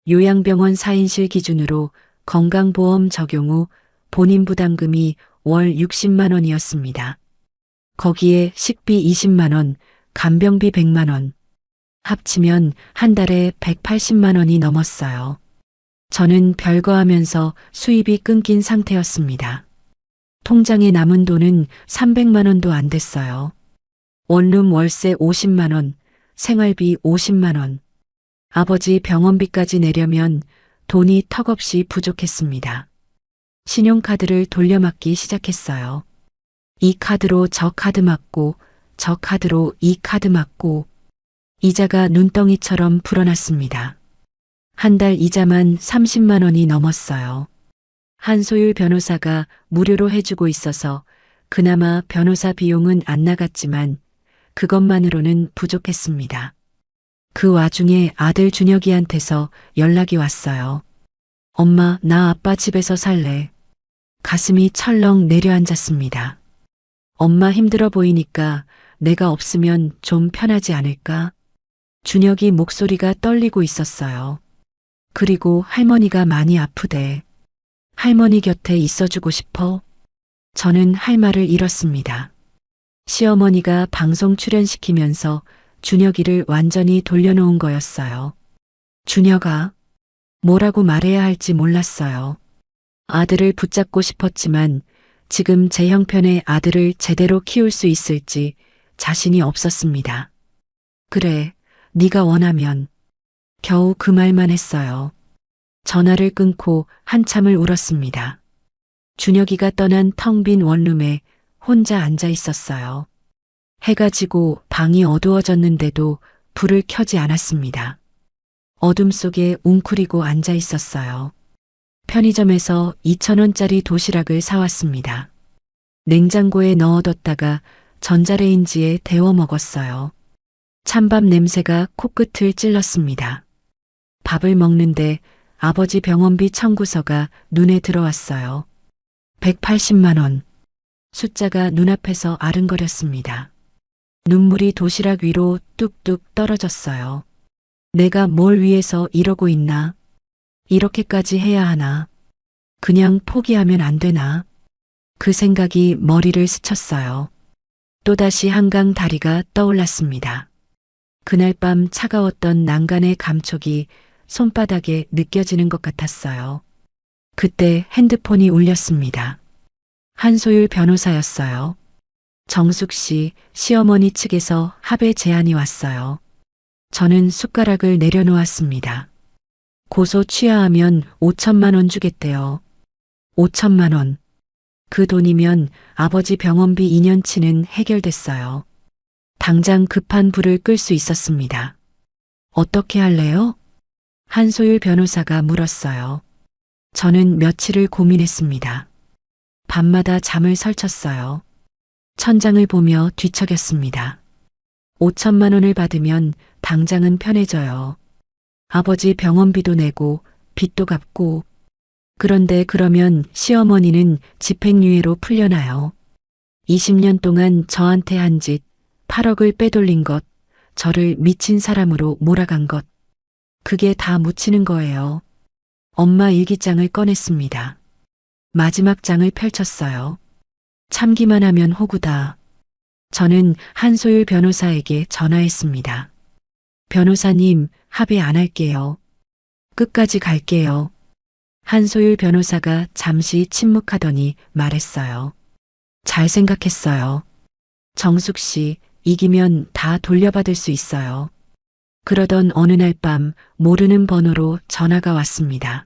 요양병원 4인실 기준으로 건강보험 적용 후 본인 부담금이 월 60만 원이었습니다. 거기에 식비 20만 원, 간병비 100만 원. 합치면 한 달에 180만 원이 넘었어요. 저는 별거하면서 수입이 끊긴 상태였습니다. 통장에 남은 돈은 300만 원도 안 됐어요. 원룸 월세 50만 원, 생활비 50만 원. 아버지 병원비까지 내려면 돈이 턱없이 부족했습니다. 신용카드를 돌려막기 시작했어요. 이 카드로 저 카드 맞고 저 카드로 이 카드 맞고 이자가 눈덩이처럼 불어났습니다. 한 달 이자만 30만 원이 넘었어요. 한소율 변호사가 무료로 해주고 있어서 그나마 변호사 비용은 안 나갔지만 그것만으로는 부족했습니다. 그 와중에 아들 준혁이한테서 연락이 왔어요. 엄마, 나 아빠 집에서 살래. 가슴이 철렁 내려앉았습니다. 엄마 힘들어 보이니까 내가 없으면 좀 편하지 않을까? 준혁이 목소리가 떨리고 있었어요. 그리고 할머니가 많이 아프대. 할머니 곁에 있어주고 싶어? 저는 할 말을 잃었습니다. 시어머니가 방송 출연시키면서 준혁이를 완전히 돌려놓은 거였어요. 준혁아, 뭐라고 말해야 할지 몰랐어요. 아들을 붙잡고 싶었지만 지금 제 형편의 아들을 제대로 키울 수 있을지 자신이 없었습니다. 그래, 네가 원하면. 겨우 그 말만 했어요. 전화를 끊고 한참을 울었습니다. 준혁이가 떠난 텅 빈 원룸에 혼자 앉아 있었어요. 해가 지고 방이 어두워졌는데도 불을 켜지 않았습니다. 어둠 속에 웅크리고 앉아 있었어요. 편의점에서 2,000원짜리 도시락을 사왔습니다. 냉장고에 넣어뒀다가 전자레인지에 데워 먹었어요. 찬밥 냄새가 코끝을 찔렀습니다. 밥을 먹는데 아버지 병원비 청구서가 눈에 들어왔어요. 180만 원. 숫자가 눈앞에서 아른거렸습니다. 눈물이 도시락 위로 뚝뚝 떨어졌어요. 내가 뭘 위해서 이러고 있나? 이렇게까지 해야 하나? 그냥 포기하면 안 되나? 그 생각이 머리를 스쳤어요. 또다시 한강 다리가 떠올랐습니다. 그날 밤 차가웠던 난간의 감촉이 손바닥에 느껴지는 것 같았어요. 그때 핸드폰이 울렸습니다. 한소율 변호사였어요. 정숙 씨, 시어머니 측에서 합의 제안이 왔어요. 저는 숟가락을 내려놓았습니다. 고소 취하하면 5천만 원 주겠대요. 5천만 원. 그 돈이면 아버지 병원비 2년치는 해결됐어요. 당장 급한 불을 끌 수 있었습니다. 어떻게 할래요? 한소율 변호사가 물었어요. 저는 며칠을 고민했습니다. 밤마다 잠을 설쳤어요. 천장을 보며 뒤척였습니다. 5천만 원을 받으면 당장은 편해져요. 아버지 병원비도 내고 빚도 갚고. 그런데 그러면 시어머니는 집행유예로 풀려나요. 20년 동안 저한테 한 짓, 8억을 빼돌린 것, 저를 미친 사람으로 몰아간 것. 그게 다 묻히는 거예요. 엄마 일기장을 꺼냈습니다. 마지막 장을 펼쳤어요. 참기만 하면 호구다. 저는 한소율 변호사에게 전화했습니다. 변호사님, 합의 안 할게요. 끝까지 갈게요. 한소율 변호사가 잠시 침묵하더니 말했어요. 잘 생각했어요. 정숙 씨, 이기면 다 돌려받을 수 있어요. 그러던 어느 날 밤 모르는 번호로 전화가 왔습니다.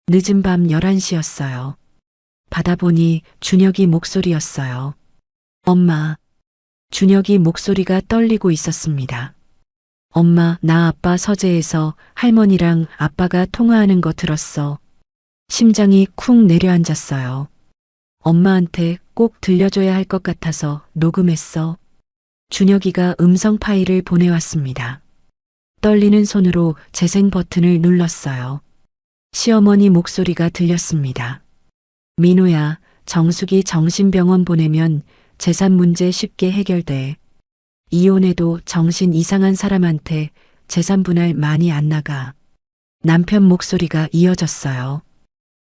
늦은 밤 11시였어요. 받아보니 준혁이 목소리였어요. 엄마. 준혁이 목소리가 떨리고 있었습니다. 엄마, 나 아빠 서재에서 할머니랑 아빠가 통화하는 거 들었어. 심장이 쿵 내려앉았어요. 엄마한테 꼭 들려줘야 할 것 같아서 녹음했어. 준혁이가 음성 파일을 보내왔습니다. 떨리는 손으로 재생 버튼을 눌렀어요. 시어머니 목소리가 들렸습니다. 민호야, 정숙이 정신병원 보내면 재산 문제 쉽게 해결돼. 이혼해도 정신 이상한 사람한테 재산 분할 많이 안 나가. 남편 목소리가 이어졌어요.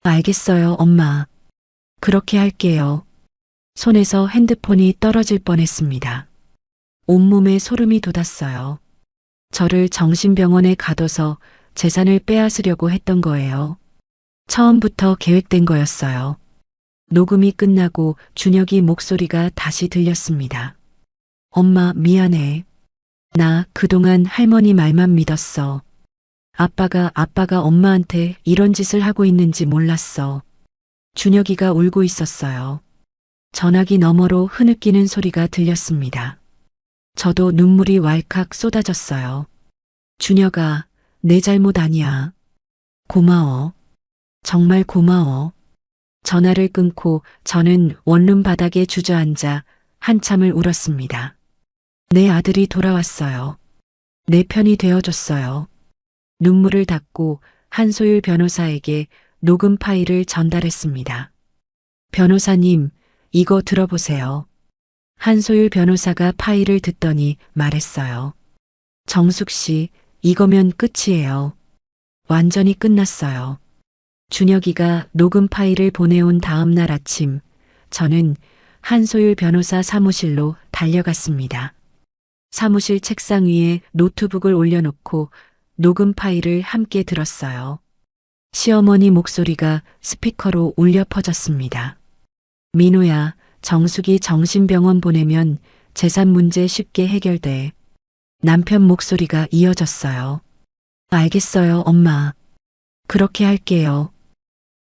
알겠어요, 엄마. 그렇게 할게요. 손에서 핸드폰이 떨어질 뻔했습니다. 온몸에 소름이 돋았어요. 저를 정신병원에 가둬서 재산을 빼앗으려고 했던 거예요. 처음부터 계획된 거였어요. 녹음이 끝나고 준혁이 목소리가 다시 들렸습니다. 엄마, 미안해. 나 그동안 할머니 말만 믿었어. 아빠가 엄마한테 이런 짓을 하고 있는지 몰랐어. 준혁이가 울고 있었어요. 전화기 너머로 흐느끼는 소리가 들렸습니다. 저도 눈물이 왈칵 쏟아졌어요. 준혁아, 내 잘못 아니야. 고마워. 정말 고마워. 전화를 끊고 저는 원룸 바닥에 주저앉아 한참을 울었습니다. 내 아들이 돌아왔어요. 내 편이 되어줬어요. 눈물을 닦고 한소율 변호사에게 녹음 파일을 전달했습니다. 변호사님, 이거 들어보세요. 한소율 변호사가 파일을 듣더니 말했어요. 정숙 씨, 이거면 끝이에요. 완전히 끝났어요. 준혁이가 녹음 파일을 보내온 다음 날 아침, 저는 한소율 변호사 사무실로 달려갔습니다. 사무실 책상 위에 노트북을 올려놓고 녹음 파일을 함께 들었어요. 시어머니 목소리가 스피커로 울려 퍼졌습니다. 민호야, 정숙이 정신병원 보내면 재산 문제 쉽게 해결돼. 남편 목소리가 이어졌어요. 알겠어요, 엄마. 그렇게 할게요.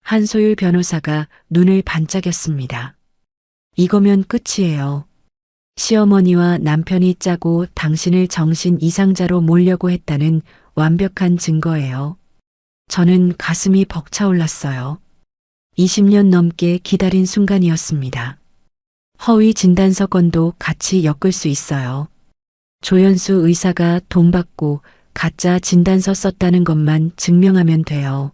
한소율 변호사가 눈을 반짝였습니다. 이거면 끝이에요. 시어머니와 남편이 짜고 당신을 정신 이상자로 몰려고 했다는 완벽한 증거예요. 저는 가슴이 벅차올랐어요. 20년 넘게 기다린 순간이었습니다. 허위 진단서 건도 같이 엮을 수 있어요. 조연수 의사가 돈 받고 가짜 진단서 썼다는 것만 증명하면 돼요.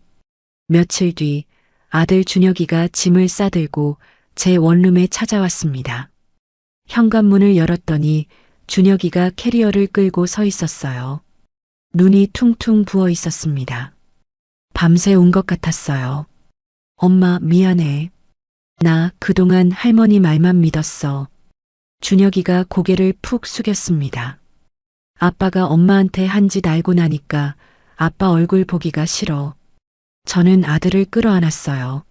며칠 뒤 아들 준혁이가 짐을 싸들고 제 원룸에 찾아왔습니다. 현관문을 열었더니 준혁이가 캐리어를 끌고 서 있었어요. 눈이 퉁퉁 부어 있었습니다. 밤새 운 것 같았어요. 엄마, 미안해. 나 그동안 할머니 말만 믿었어. 준혁이가 고개를 푹 숙였습니다. 아빠가 엄마한테 한 짓 알고 나니까 아빠 얼굴 보기가 싫어. 저는 아들을 끌어안았어요.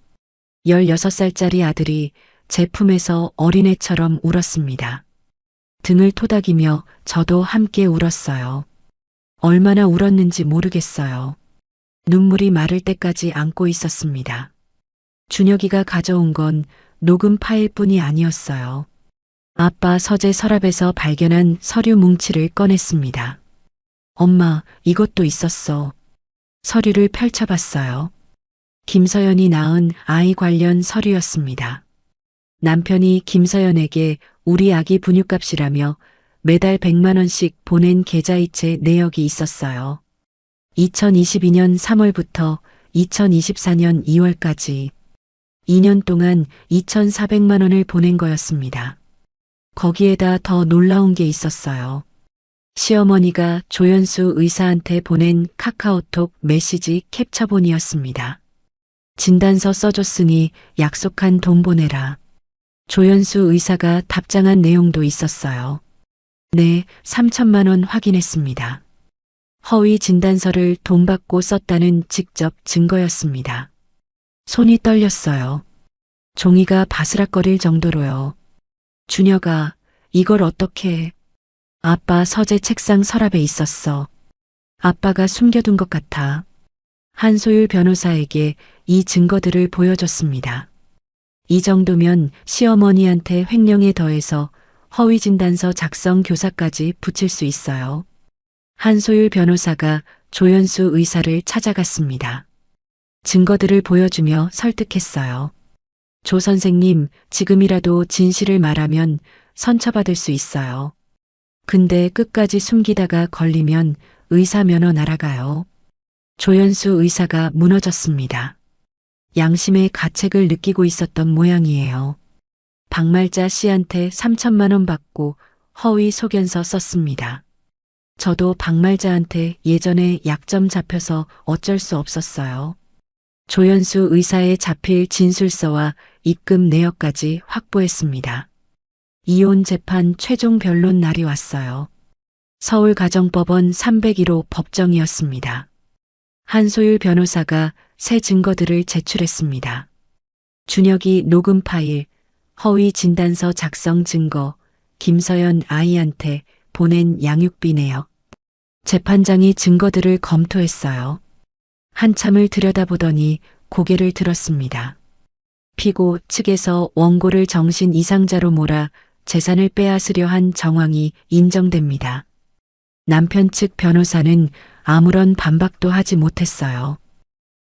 16살짜리 아들이 제 품에서 어린애처럼 울었습니다. 등을 토닥이며 저도 함께 울었어요. 얼마나 울었는지 모르겠어요. 눈물이 마를 때까지 안고 있었습니다. 준혁이가 가져온 건 녹음 파일뿐이 아니었어요. 아빠 서재 서랍에서 발견한 서류 뭉치를 꺼냈습니다. 엄마, 이것도 있었어. 서류를 펼쳐봤어요. 김서연이 낳은 아이 관련 서류였습니다. 남편이 김서연에게 우리 아기 분유값이라며 매달 100만 원씩 보낸 계좌이체 내역이 있었어요. 2022년 3월부터 2024년 2월까지 2년 동안 2,400만 원을 보낸 거였습니다. 거기에다 더 놀라운 게 있었어요. 시어머니가 조연수 의사한테 보낸 카카오톡 메시지 캡처본이었습니다. 진단서 써줬으니 약속한 돈 보내라. 조연수 의사가 답장한 내용도 있었어요. 네, 3천만 원 확인했습니다. 허위 진단서를 돈 받고 썼다는 직접 증거였습니다. 손이 떨렸어요. 종이가 바스락거릴 정도로요. 준혁아, 이걸 어떻게 해? 아빠 서재 책상 서랍에 있었어. 아빠가 숨겨둔 것 같아. 한소율 변호사에게 이 증거들을 보여줬습니다. 이 정도면 시어머니한테 횡령에 더해서 허위 진단서 작성 교사까지 붙일 수 있어요. 한소율 변호사가 조연수 의사를 찾아갔습니다. 증거들을 보여주며 설득했어요. 조 선생님, 지금이라도 진실을 말하면 선처받을 수 있어요. 근데 끝까지 숨기다가 걸리면 의사 면허 날아가요. 조연수 의사가 무너졌습니다. 양심의 가책을 느끼고 있었던 모양이에요. 박말자 씨한테 3천만 원 받고 허위 소견서 썼습니다. 저도 박말자한테 예전에 약점 잡혀서 어쩔 수 없었어요. 조연수 의사의 자필 진술서와 입금 내역까지 확보했습니다. 이혼 재판 최종 변론 날이 왔어요. 서울가정법원 301호 법정이었습니다. 한소율 변호사가 새 증거들을 제출했습니다. 준혁이 녹음 파일, 허위 진단서 작성 증거, 김서연 아이한테 보낸 양육비 내역. 재판장이 증거들을 검토했어요. 한참을 들여다보더니 고개를 들었습니다. 피고 측에서 원고를 정신 이상자로 몰아 재산을 빼앗으려 한 정황이 인정됩니다. 남편 측 변호사는 아무런 반박도 하지 못했어요.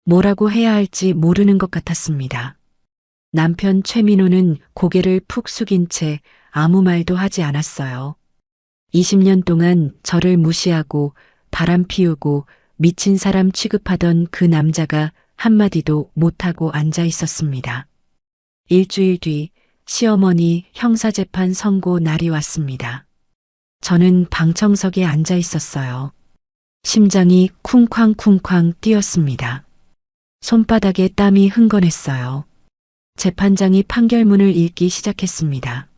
뭐라고 해야 할지 모르는 것 같았습니다. 남편 최민호는 고개를 푹 숙인 채 아무 말도 하지 않았어요. 20년 동안 저를 무시하고 바람 피우고 미친 사람 취급하던 그 남자가 한마디도 못하고 앉아 있었습니다. 일주일 뒤 시어머니 형사재판 선고 날이 왔습니다. 저는 방청석에 앉아 있었어요. 심장이 쿵쾅쿵쾅 뛰었습니다. 손바닥에 땀이 흥건했어요. 재판장이 판결문을 읽기 시작했습니다.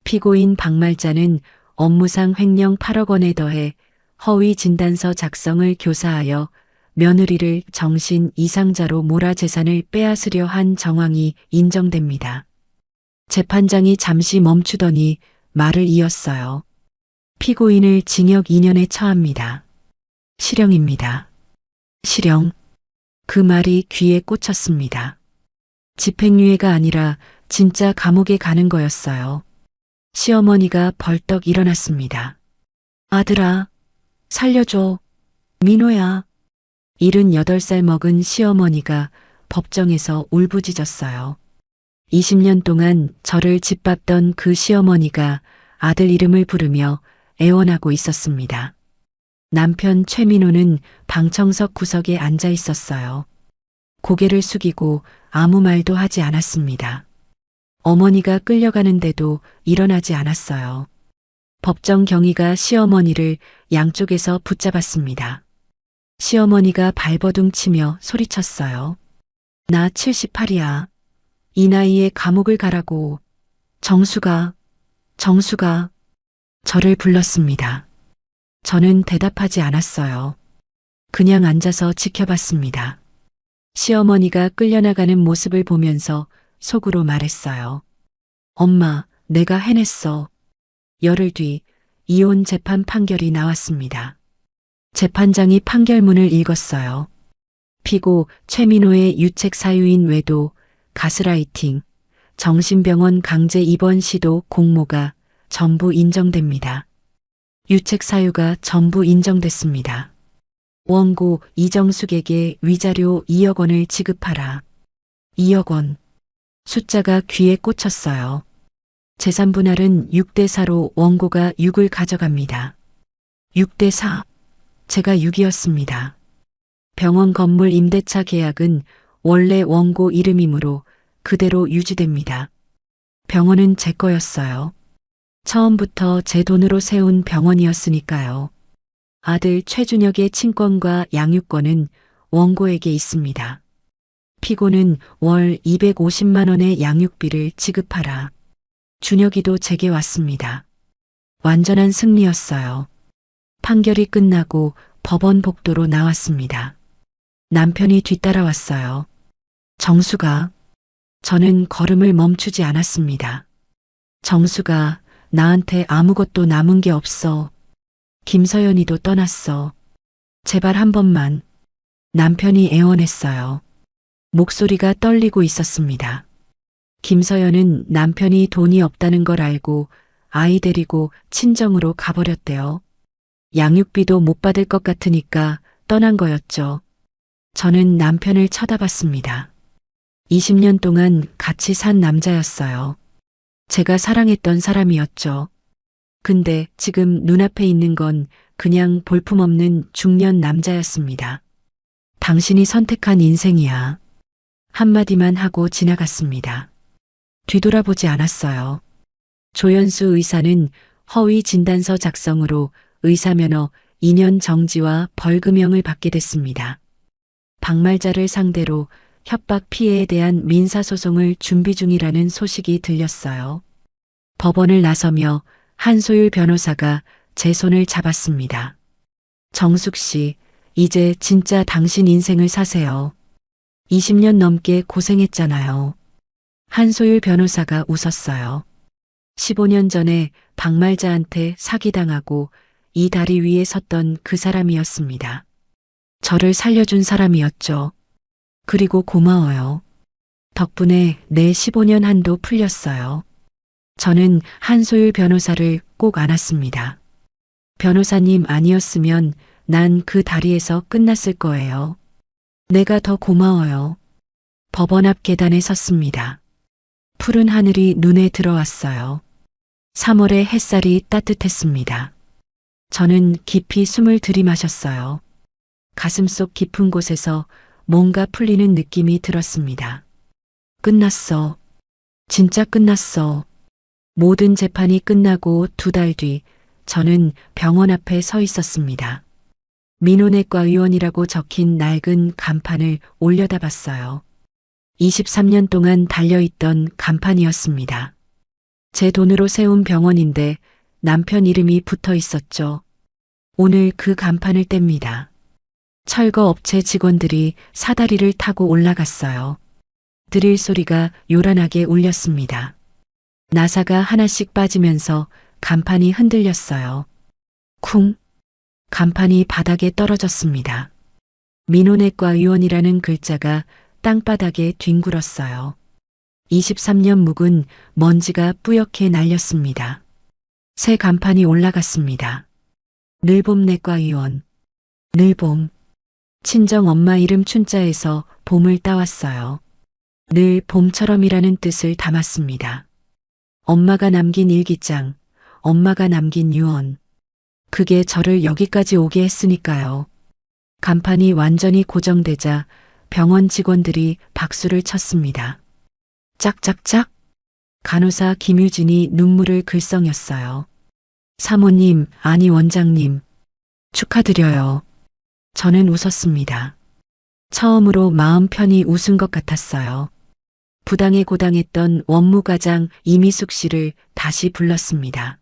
피고인 박말자는 업무상 횡령 8억 원에 더해 허위 진단서 작성을 교사하여 며느리를 정신 이상자로 몰아 재산을 빼앗으려 한 정황이 인정됩니다. 재판장이 잠시 멈추더니 말을 이었어요. 피고인을 징역 2년에 처합니다. 실형입니다. 실형. 그 말이 귀에 꽂혔습니다. 집행유예가 아니라 진짜 감옥에 가는 거였어요. 시어머니가 벌떡 일어났습니다. 아들아, 살려줘. 민호야. 78살 먹은 시어머니가 법정에서 울부짖었어요. 20년 동안 저를 짓밟던 그 시어머니가 아들 이름을 부르며 애원하고 있었습니다. 남편 최민호는 방청석 구석에 앉아 있었어요. 고개를 숙이고 아무 말도 하지 않았습니다. 어머니가 끌려가는데도 일어나지 않았어요. 법정 경위가 시어머니를 양쪽에서 붙잡았습니다. 시어머니가 발버둥 치며 소리쳤어요. 나 78이야. 이 나이에 감옥을 가라고. 정수가 저를 불렀습니다. 저는 대답하지 않았어요. 그냥 앉아서 지켜봤습니다. 시어머니가 끌려나가는 모습을 보면서 속으로 말했어요. 엄마, 내가 해냈어. 열흘 뒤 이혼 재판 판결이 나왔습니다. 재판장이 판결문을 읽었어요. 피고 최민호의 유책 사유인 외도, 가스라이팅, 정신병원 강제 입원 시도 공모가 전부 인정됩니다. 유책 사유가 전부 인정됐습니다. 원고 이정숙에게 위자료 2억 원을 지급하라. 2억 원. 숫자가 귀에 꽂혔어요. 재산 분할은 6대4로 원고가 6을 가져갑니다. 6대4. 제가 6이었습니다. 병원 건물 임대차 계약은 원래 원고 이름이므로 그대로 유지됩니다. 병원은 제 거였어요. 처음부터 제 돈으로 세운 병원이었으니까요. 아들 최준혁의 친권과 양육권은 원고에게 있습니다. 피고는 월 250만 원의 양육비를 지급하라. 준혁이도 제게 왔습니다. 완전한 승리였어요. 판결이 끝나고 법원 복도로 나왔습니다. 남편이 뒤따라왔어요. 정수가. 저는 걸음을 멈추지 않았습니다. 정수가, 나한테 아무것도 남은 게 없어. 김서연이도 떠났어. 제발 한 번만. 남편이 애원했어요. 목소리가 떨리고 있었습니다. 김서연은 남편이 돈이 없다는 걸 알고 아이 데리고 친정으로 가버렸대요. 양육비도 못 받을 것 같으니까 떠난 거였죠. 저는 남편을 쳐다봤습니다. 20년 동안 같이 산 남자였어요. 제가 사랑했던 사람이었죠. 근데 지금 눈앞에 있는 건 그냥 볼품없는 중년 남자였습니다. 당신이 선택한 인생이야. 한마디만 하고 지나갔습니다. 뒤돌아보지 않았어요. 조연수 의사는 허위 진단서 작성으로 의사면허 2년 정지와 벌금형을 받게 됐습니다. 박말자를 상대로 협박 피해에 대한 민사소송을 준비 중이라는 소식이 들렸어요. 법원을 나서며 한소율 변호사가 제 손을 잡았습니다. 정숙 씨, 이제 진짜 당신 인생을 사세요. 20년 넘게 고생했잖아요. 한소율 변호사가 웃었어요. 15년 전에 박말자한테 사기당하고 이 다리 위에 섰던 그 사람이었습니다. 저를 살려준 사람이었죠. 그리고 고마워요. 덕분에 내 15년 한도 풀렸어요. 저는 한소율 변호사를 꼭 안았습니다. 변호사님 아니었으면 난 그 다리에서 끝났을 거예요. 내가 더 고마워요. 법원 앞 계단에 섰습니다. 푸른 하늘이 눈에 들어왔어요. 3월의 햇살이 따뜻했습니다. 저는 깊이 숨을 들이마셨어요. 가슴속 깊은 곳에서 뭔가 풀리는 느낌이 들었습니다. 끝났어. 진짜 끝났어. 모든 재판이 끝나고 2달 뒤 저는 병원 앞에 서 있었습니다. 민호내과 의원이라고 적힌 낡은 간판을 올려다봤어요. 23년 동안 달려있던 간판이었습니다. 제 돈으로 세운 병원인데 남편 이름이 붙어 있었죠. 오늘 그 간판을 뗍니다. 철거 업체 직원들이 사다리를 타고 올라갔어요. 드릴 소리가 요란하게 울렸습니다. 나사가 하나씩 빠지면서 간판이 흔들렸어요. 쿵! 간판이 바닥에 떨어졌습니다. 민호내과 의원이라는 글자가 땅바닥에 뒹굴었어요. 23년 묵은 먼지가 뿌옇게 날렸습니다. 새 간판이 올라갔습니다. 늘봄 내과 의원. 늘봄. 친정 엄마 이름 춘자에서 봄을 따왔어요. 늘 봄처럼이라는 뜻을 담았습니다. 엄마가 남긴 일기장, 엄마가 남긴 유언. 그게 저를 여기까지 오게 했으니까요. 간판이 완전히 고정되자 병원 직원들이 박수를 쳤습니다. 짝짝짝. 간호사 김유진이 눈물을 글썽였어요. 사모님, 아니 원장님. 축하드려요. 저는 웃었습니다. 처음으로 마음 편히 웃은 것 같았어요. 부당에 고당했던 원무과장 이미숙 씨를 다시 불렀습니다.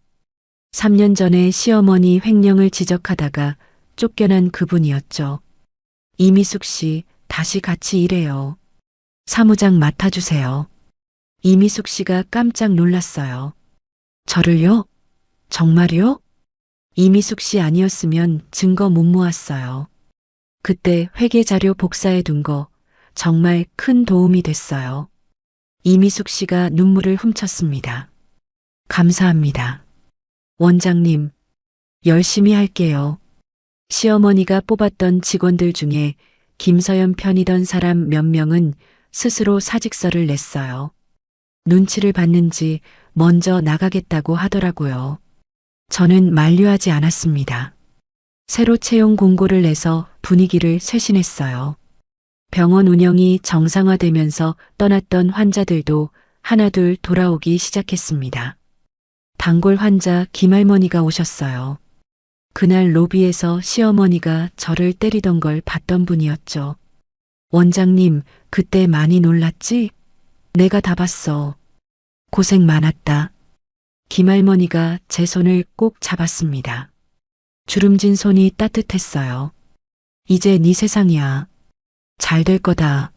3년 전에 시어머니 횡령을 지적하다가 쫓겨난 그분이었죠. 이미숙 씨, 다시 같이 일해요. 사무장 맡아주세요. 이미숙 씨가 깜짝 놀랐어요. 저를요? 정말요? 이미숙 씨 아니었으면 증거 못 모았어요. 그때 회계 자료 복사해 둔 거 정말 큰 도움이 됐어요. 이미숙 씨가 눈물을 훔쳤습니다. 감사합니다. 원장님, 열심히 할게요. 시어머니가 뽑았던 직원들 중에 김서연 편이던 사람 몇 명은 스스로 사직서를 냈어요. 눈치를 봤는지 먼저 나가겠다고 하더라고요. 저는 만류하지 않았습니다. 새로 채용 공고를 내서 분위기를 쇄신했어요. 병원 운영이 정상화되면서 떠났던 환자들도 하나둘 돌아오기 시작했습니다. 단골 환자 김할머니가 오셨어요. 그날 로비에서 시어머니가 저를 때리던 걸 봤던 분이었죠. 원장님, 그때 많이 놀랐지? 내가 다 봤어. 고생 많았다. 김할머니가 제 손을 꼭 잡았습니다. 주름진 손이 따뜻했어요. 이제 네 세상이야. 잘 될 거다.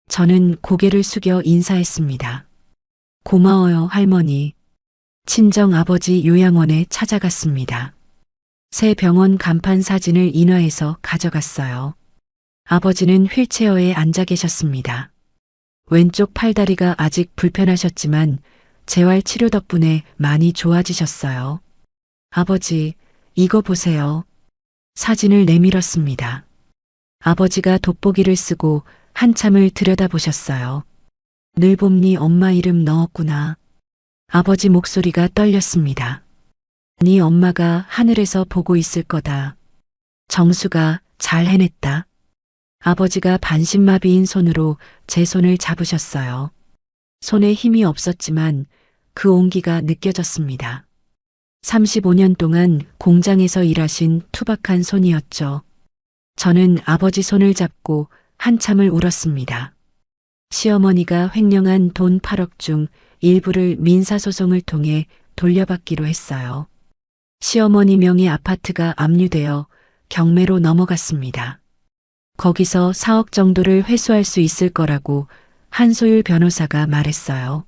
저는 고개를 숙여 인사했습니다. 고마워요, 할머니. 친정 아버지 요양원에 찾아갔습니다. 새 병원 간판 사진을 인화해서 가져갔어요. 아버지는 휠체어에 앉아 계셨습니다. 왼쪽 팔다리가 아직 불편하셨지만 재활 치료 덕분에 많이 좋아지셨어요. 아버지, 이거 보세요. 사진을 내밀었습니다. 아버지가 돋보기를 쓰고 한참을 들여다보셨어요. 늘 봄니 엄마 이름 넣었구나. 아버지 목소리가 떨렸습니다. 네 엄마가 하늘에서 보고 있을 거다. 정수가 잘 해냈다. 아버지가 반신마비인 손으로 제 손을 잡으셨어요. 손에 힘이 없었지만 그 온기가 느껴졌습니다. 35년 동안 공장에서 일하신 투박한 손이었죠. 저는 아버지 손을 잡고 한참을 울었습니다. 시어머니가 횡령한 돈 8억 중 일부를 민사소송을 통해 돌려받기로 했어요. 시어머니 명의 아파트가 압류되어 경매로 넘어갔습니다. 거기서 4억 정도를 회수할 수 있을 거라고 한소율 변호사가 말했어요.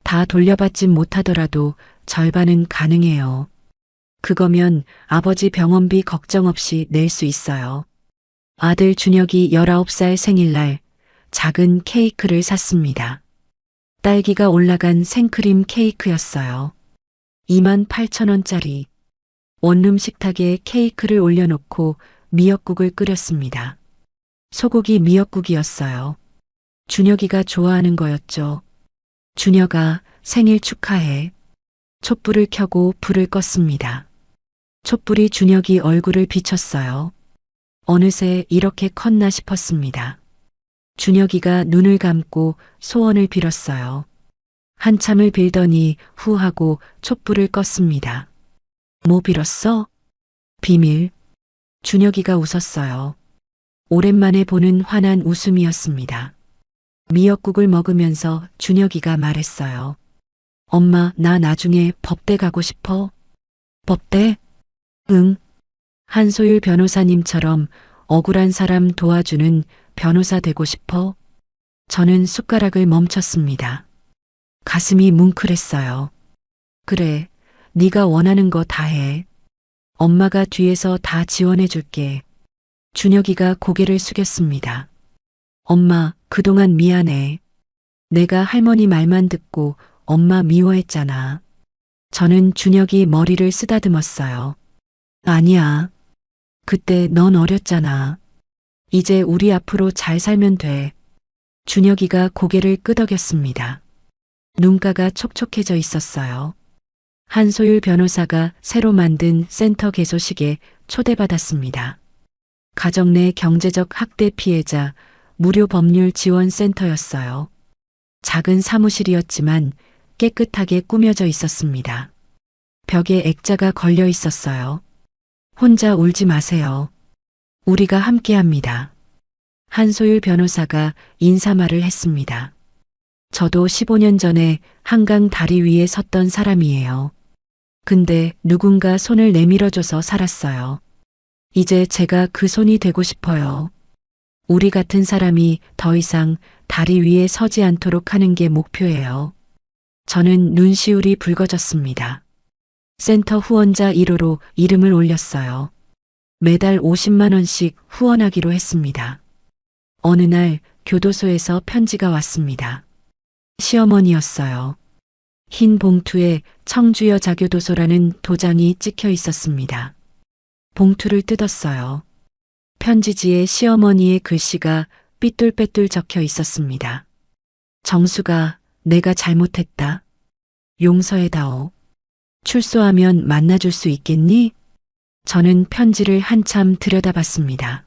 다 돌려받진 못하더라도 절반은 가능해요. 그거면 아버지 병원비 걱정 없이 낼 수 있어요. 아들 준혁이 19살 생일날 작은 케이크를 샀습니다. 딸기가 올라간 생크림 케이크였어요. 28,000원짜리. 원룸 식탁에 케이크를 올려놓고 미역국을 끓였습니다. 소고기 미역국이었어요. 준혁이가 좋아하는 거였죠. 준혁아, 생일 축하해. 촛불을 켜고 불을 껐습니다. 촛불이 준혁이 얼굴을 비췄어요. 어느새 이렇게 컸나 싶었습니다. 준혁이가 눈을 감고 소원을 빌었어요. 한참을 빌더니 후 하고 촛불을 껐습니다. 뭐 빌었어? 비밀. 준혁이가 웃었어요. 오랜만에 보는 환한 웃음이었습니다. 미역국을 먹으면서 준혁이가 말했어요. 엄마, 나 나중에 법대 가고 싶어. 법대? 응. 한소율 변호사님처럼 억울한 사람 도와주는 변호사 되고 싶어. 저는 숟가락을 멈췄습니다. 가슴이 뭉클했어요. 그래, 네가 원하는 거 다 해. 엄마가 뒤에서 다 지원해 줄게. 준혁이가 고개를 숙였습니다. 엄마, 그동안 미안해. 내가 할머니 말만 듣고 엄마 미워했잖아. 저는 준혁이 머리를 쓰다듬었어요. 아니야. 그때 넌 어렸잖아. 이제 우리 앞으로 잘 살면 돼. 준혁이가 고개를 끄덕였습니다. 눈가가 촉촉해져 있었어요. 한소율 변호사가 새로 만든 센터 개소식에 초대받았습니다. 가정 내 경제적 학대 피해자 무료 법률 지원 센터였어요. 작은 사무실이었지만 깨끗하게 꾸며져 있었습니다. 벽에 액자가 걸려 있었어요. 혼자 울지 마세요. 우리가 함께합니다. 한소율 변호사가 인사말을 했습니다. 저도 15년 전에 한강 다리 위에 섰던 사람이에요. 근데 누군가 손을 내밀어줘서 살았어요. 이제 제가 그 손이 되고 싶어요. 우리 같은 사람이 더 이상 다리 위에 서지 않도록 하는 게 목표예요. 저는 눈시울이 붉어졌습니다. 센터 후원자 1호로 이름을 올렸어요. 매달 50만 원씩 후원하기로 했습니다. 어느 날 교도소에서 편지가 왔습니다. 시어머니였어요. 흰 봉투에 청주여 자교도소라는 도장이 찍혀 있었습니다. 봉투를 뜯었어요. 편지지에 시어머니의 글씨가 삐뚤빼뚤 적혀 있었습니다. 정수가, 내가 잘못했다. 용서해다오. 출소하면 만나줄 수 있겠니? 저는 편지를 한참 들여다봤습니다.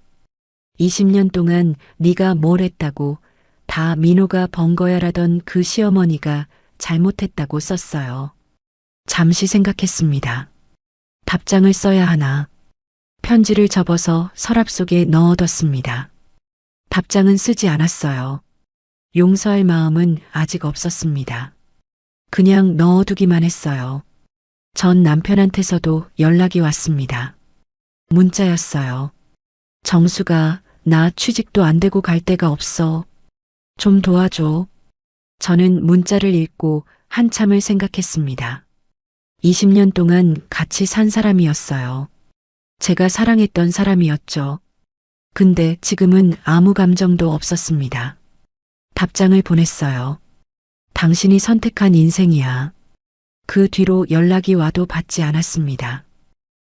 20년 동안 네가 뭘 했다고 다 민호가 번 거야라던 그 시어머니가 잘못했다고 썼어요. 잠시 생각했습니다. 답장을 써야 하나. 편지를 접어서 서랍 속에 넣어뒀습니다. 답장은 쓰지 않았어요. 용서할 마음은 아직 없었습니다. 그냥 넣어두기만 했어요. 전 남편한테서도 연락이 왔습니다. 문자였어요. 정수가 나 취직도 안 되고 갈 데가 없어. 좀 도와줘. 저는 문자를 읽고 한참을 생각했습니다. 20년 동안 같이 산 사람이었어요. 제가 사랑했던 사람이었죠. 근데 지금은 아무 감정도 없었습니다. 답장을 보냈어요. 당신이 선택한 인생이야. 그 뒤로 연락이 와도 받지 않았습니다.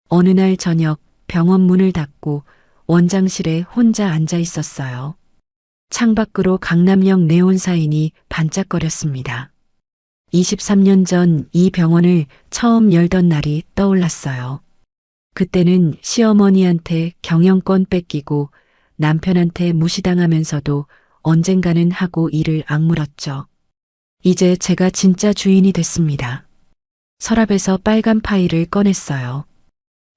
어느 날 저녁 병원 문을 닫고 원장실에 혼자 앉아 있었어요. 창밖으로 강남역 네온사인이 반짝거렸습니다. 23년 전 이 병원을 처음 열던 날이 떠올랐어요. 그때는 시어머니한테 경영권 뺏기고 남편한테 무시당하면서도 언젠가는 하고 일을 악물었죠. 이제 제가 진짜 주인이 됐습니다. 서랍에서 빨간 파일을 꺼냈어요.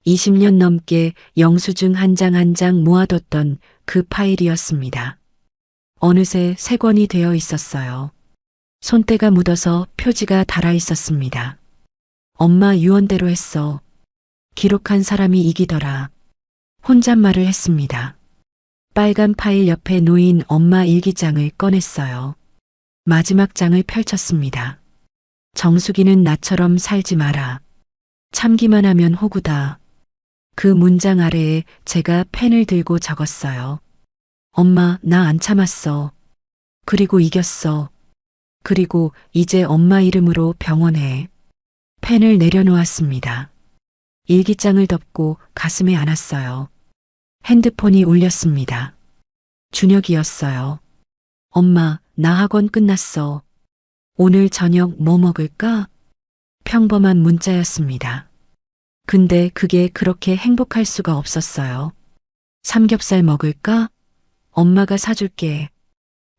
20년 넘게 영수증 한 장 한 장 모아뒀던 그 파일이었습니다. 어느새 새 권이 되어 있었어요. 손때가 묻어서 표지가 달아 있었습니다. 엄마 유언대로 했어. 기록한 사람이 이기더라. 혼잣말을 했습니다. 빨간 파일 옆에 놓인 엄마 일기장을 꺼냈어요. 마지막 장을 펼쳤습니다. 정수기는 나처럼 살지 마라. 참기만 하면 호구다. 그 문장 아래에 제가 펜을 들고 적었어요. 엄마, 나 안 참았어. 그리고 이겼어. 그리고 이제 엄마 이름으로 병원에. 펜을 내려놓았습니다. 일기장을 덮고 가슴에 안았어요. 핸드폰이 울렸습니다. 준혁이었어요. 엄마, 나 학원 끝났어. 오늘 저녁 뭐 먹을까? 평범한 문자였습니다. 근데 그게 그렇게 행복할 수가 없었어요. 삼겹살 먹을까? 엄마가 사줄게.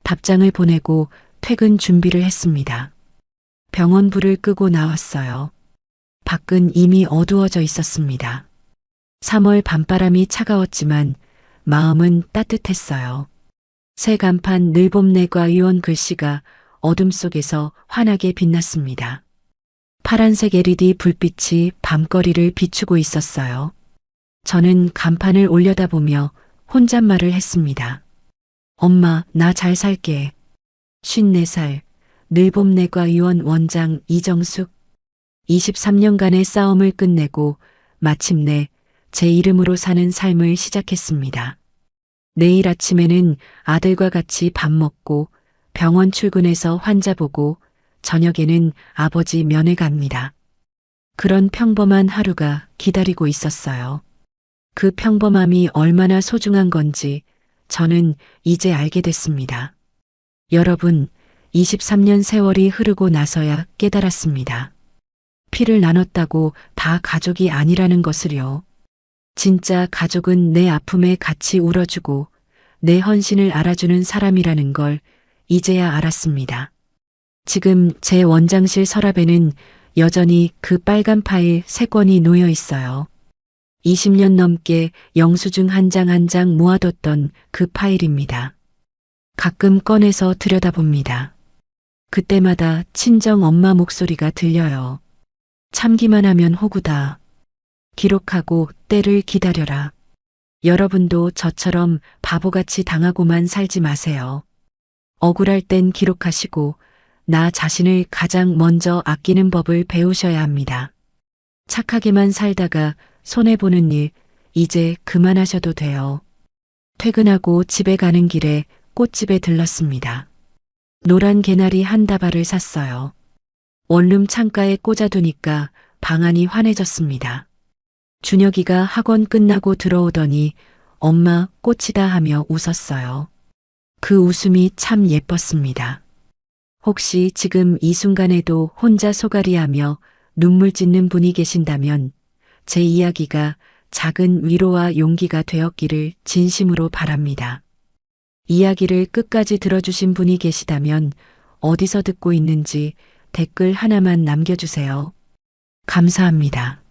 답장을 보내고 퇴근 준비를 했습니다. 병원 불을 끄고 나왔어요. 밖은 이미 어두워져 있었습니다. 3월 밤바람이 차가웠지만 마음은 따뜻했어요. 새 간판 늘봄내과 의원 글씨가 어둠 속에서 환하게 빛났습니다. 파란색 LED 불빛이 밤거리를 비추고 있었어요. 저는 간판을 올려다보며 혼잣말을 했습니다. 엄마, 나 잘 살게. 54살, 늘봄내과 의원 원장 이정숙. 23년간의 싸움을 끝내고 마침내 제 이름으로 사는 삶을 시작했습니다. 내일 아침에는 아들과 같이 밥 먹고 병원 출근해서 환자 보고 저녁에는 아버지 면회 갑니다. 그런 평범한 하루가 기다리고 있었어요. 그 평범함이 얼마나 소중한 건지 저는 이제 알게 됐습니다. 여러분, 23년 세월이 흐르고 나서야 깨달았습니다. 피를 나눴다고 다 가족이 아니라는 것을요. 진짜 가족은 내 아픔에 같이 울어주고 내 헌신을 알아주는 사람이라는 걸 이제야 알았습니다. 지금 제 원장실 서랍에는 여전히 그 빨간 파일 3권이 놓여 있어요. 20년 넘게 영수증 한 장 한 장 모아뒀던 그 파일입니다. 가끔 꺼내서 들여다봅니다. 그때마다 친정 엄마 목소리가 들려요. 참기만 하면 호구다. 기록하고 때를 기다려라. 여러분도 저처럼 바보같이 당하고만 살지 마세요. 억울할 땐 기록하시고 나 자신을 가장 먼저 아끼는 법을 배우셔야 합니다. 착하게만 살다가 손해보는 일 이제 그만하셔도 돼요. 퇴근하고 집에 가는 길에 꽃집에 들렀습니다. 노란 개나리 한 다발을 샀어요. 원룸 창가에 꽂아두니까 방안이 환해졌습니다. 준혁이가 학원 끝나고 들어오더니 엄마 꽃이다 하며 웃었어요. 그 웃음이 참 예뻤습니다. 혹시 지금 이 순간에도 혼자 소갈이하며 눈물 짓는 분이 계신다면 제 이야기가 작은 위로와 용기가 되었기를 진심으로 바랍니다. 이야기를 끝까지 들어주신 분이 계시다면 어디서 듣고 있는지 댓글 하나만 남겨주세요. 감사합니다.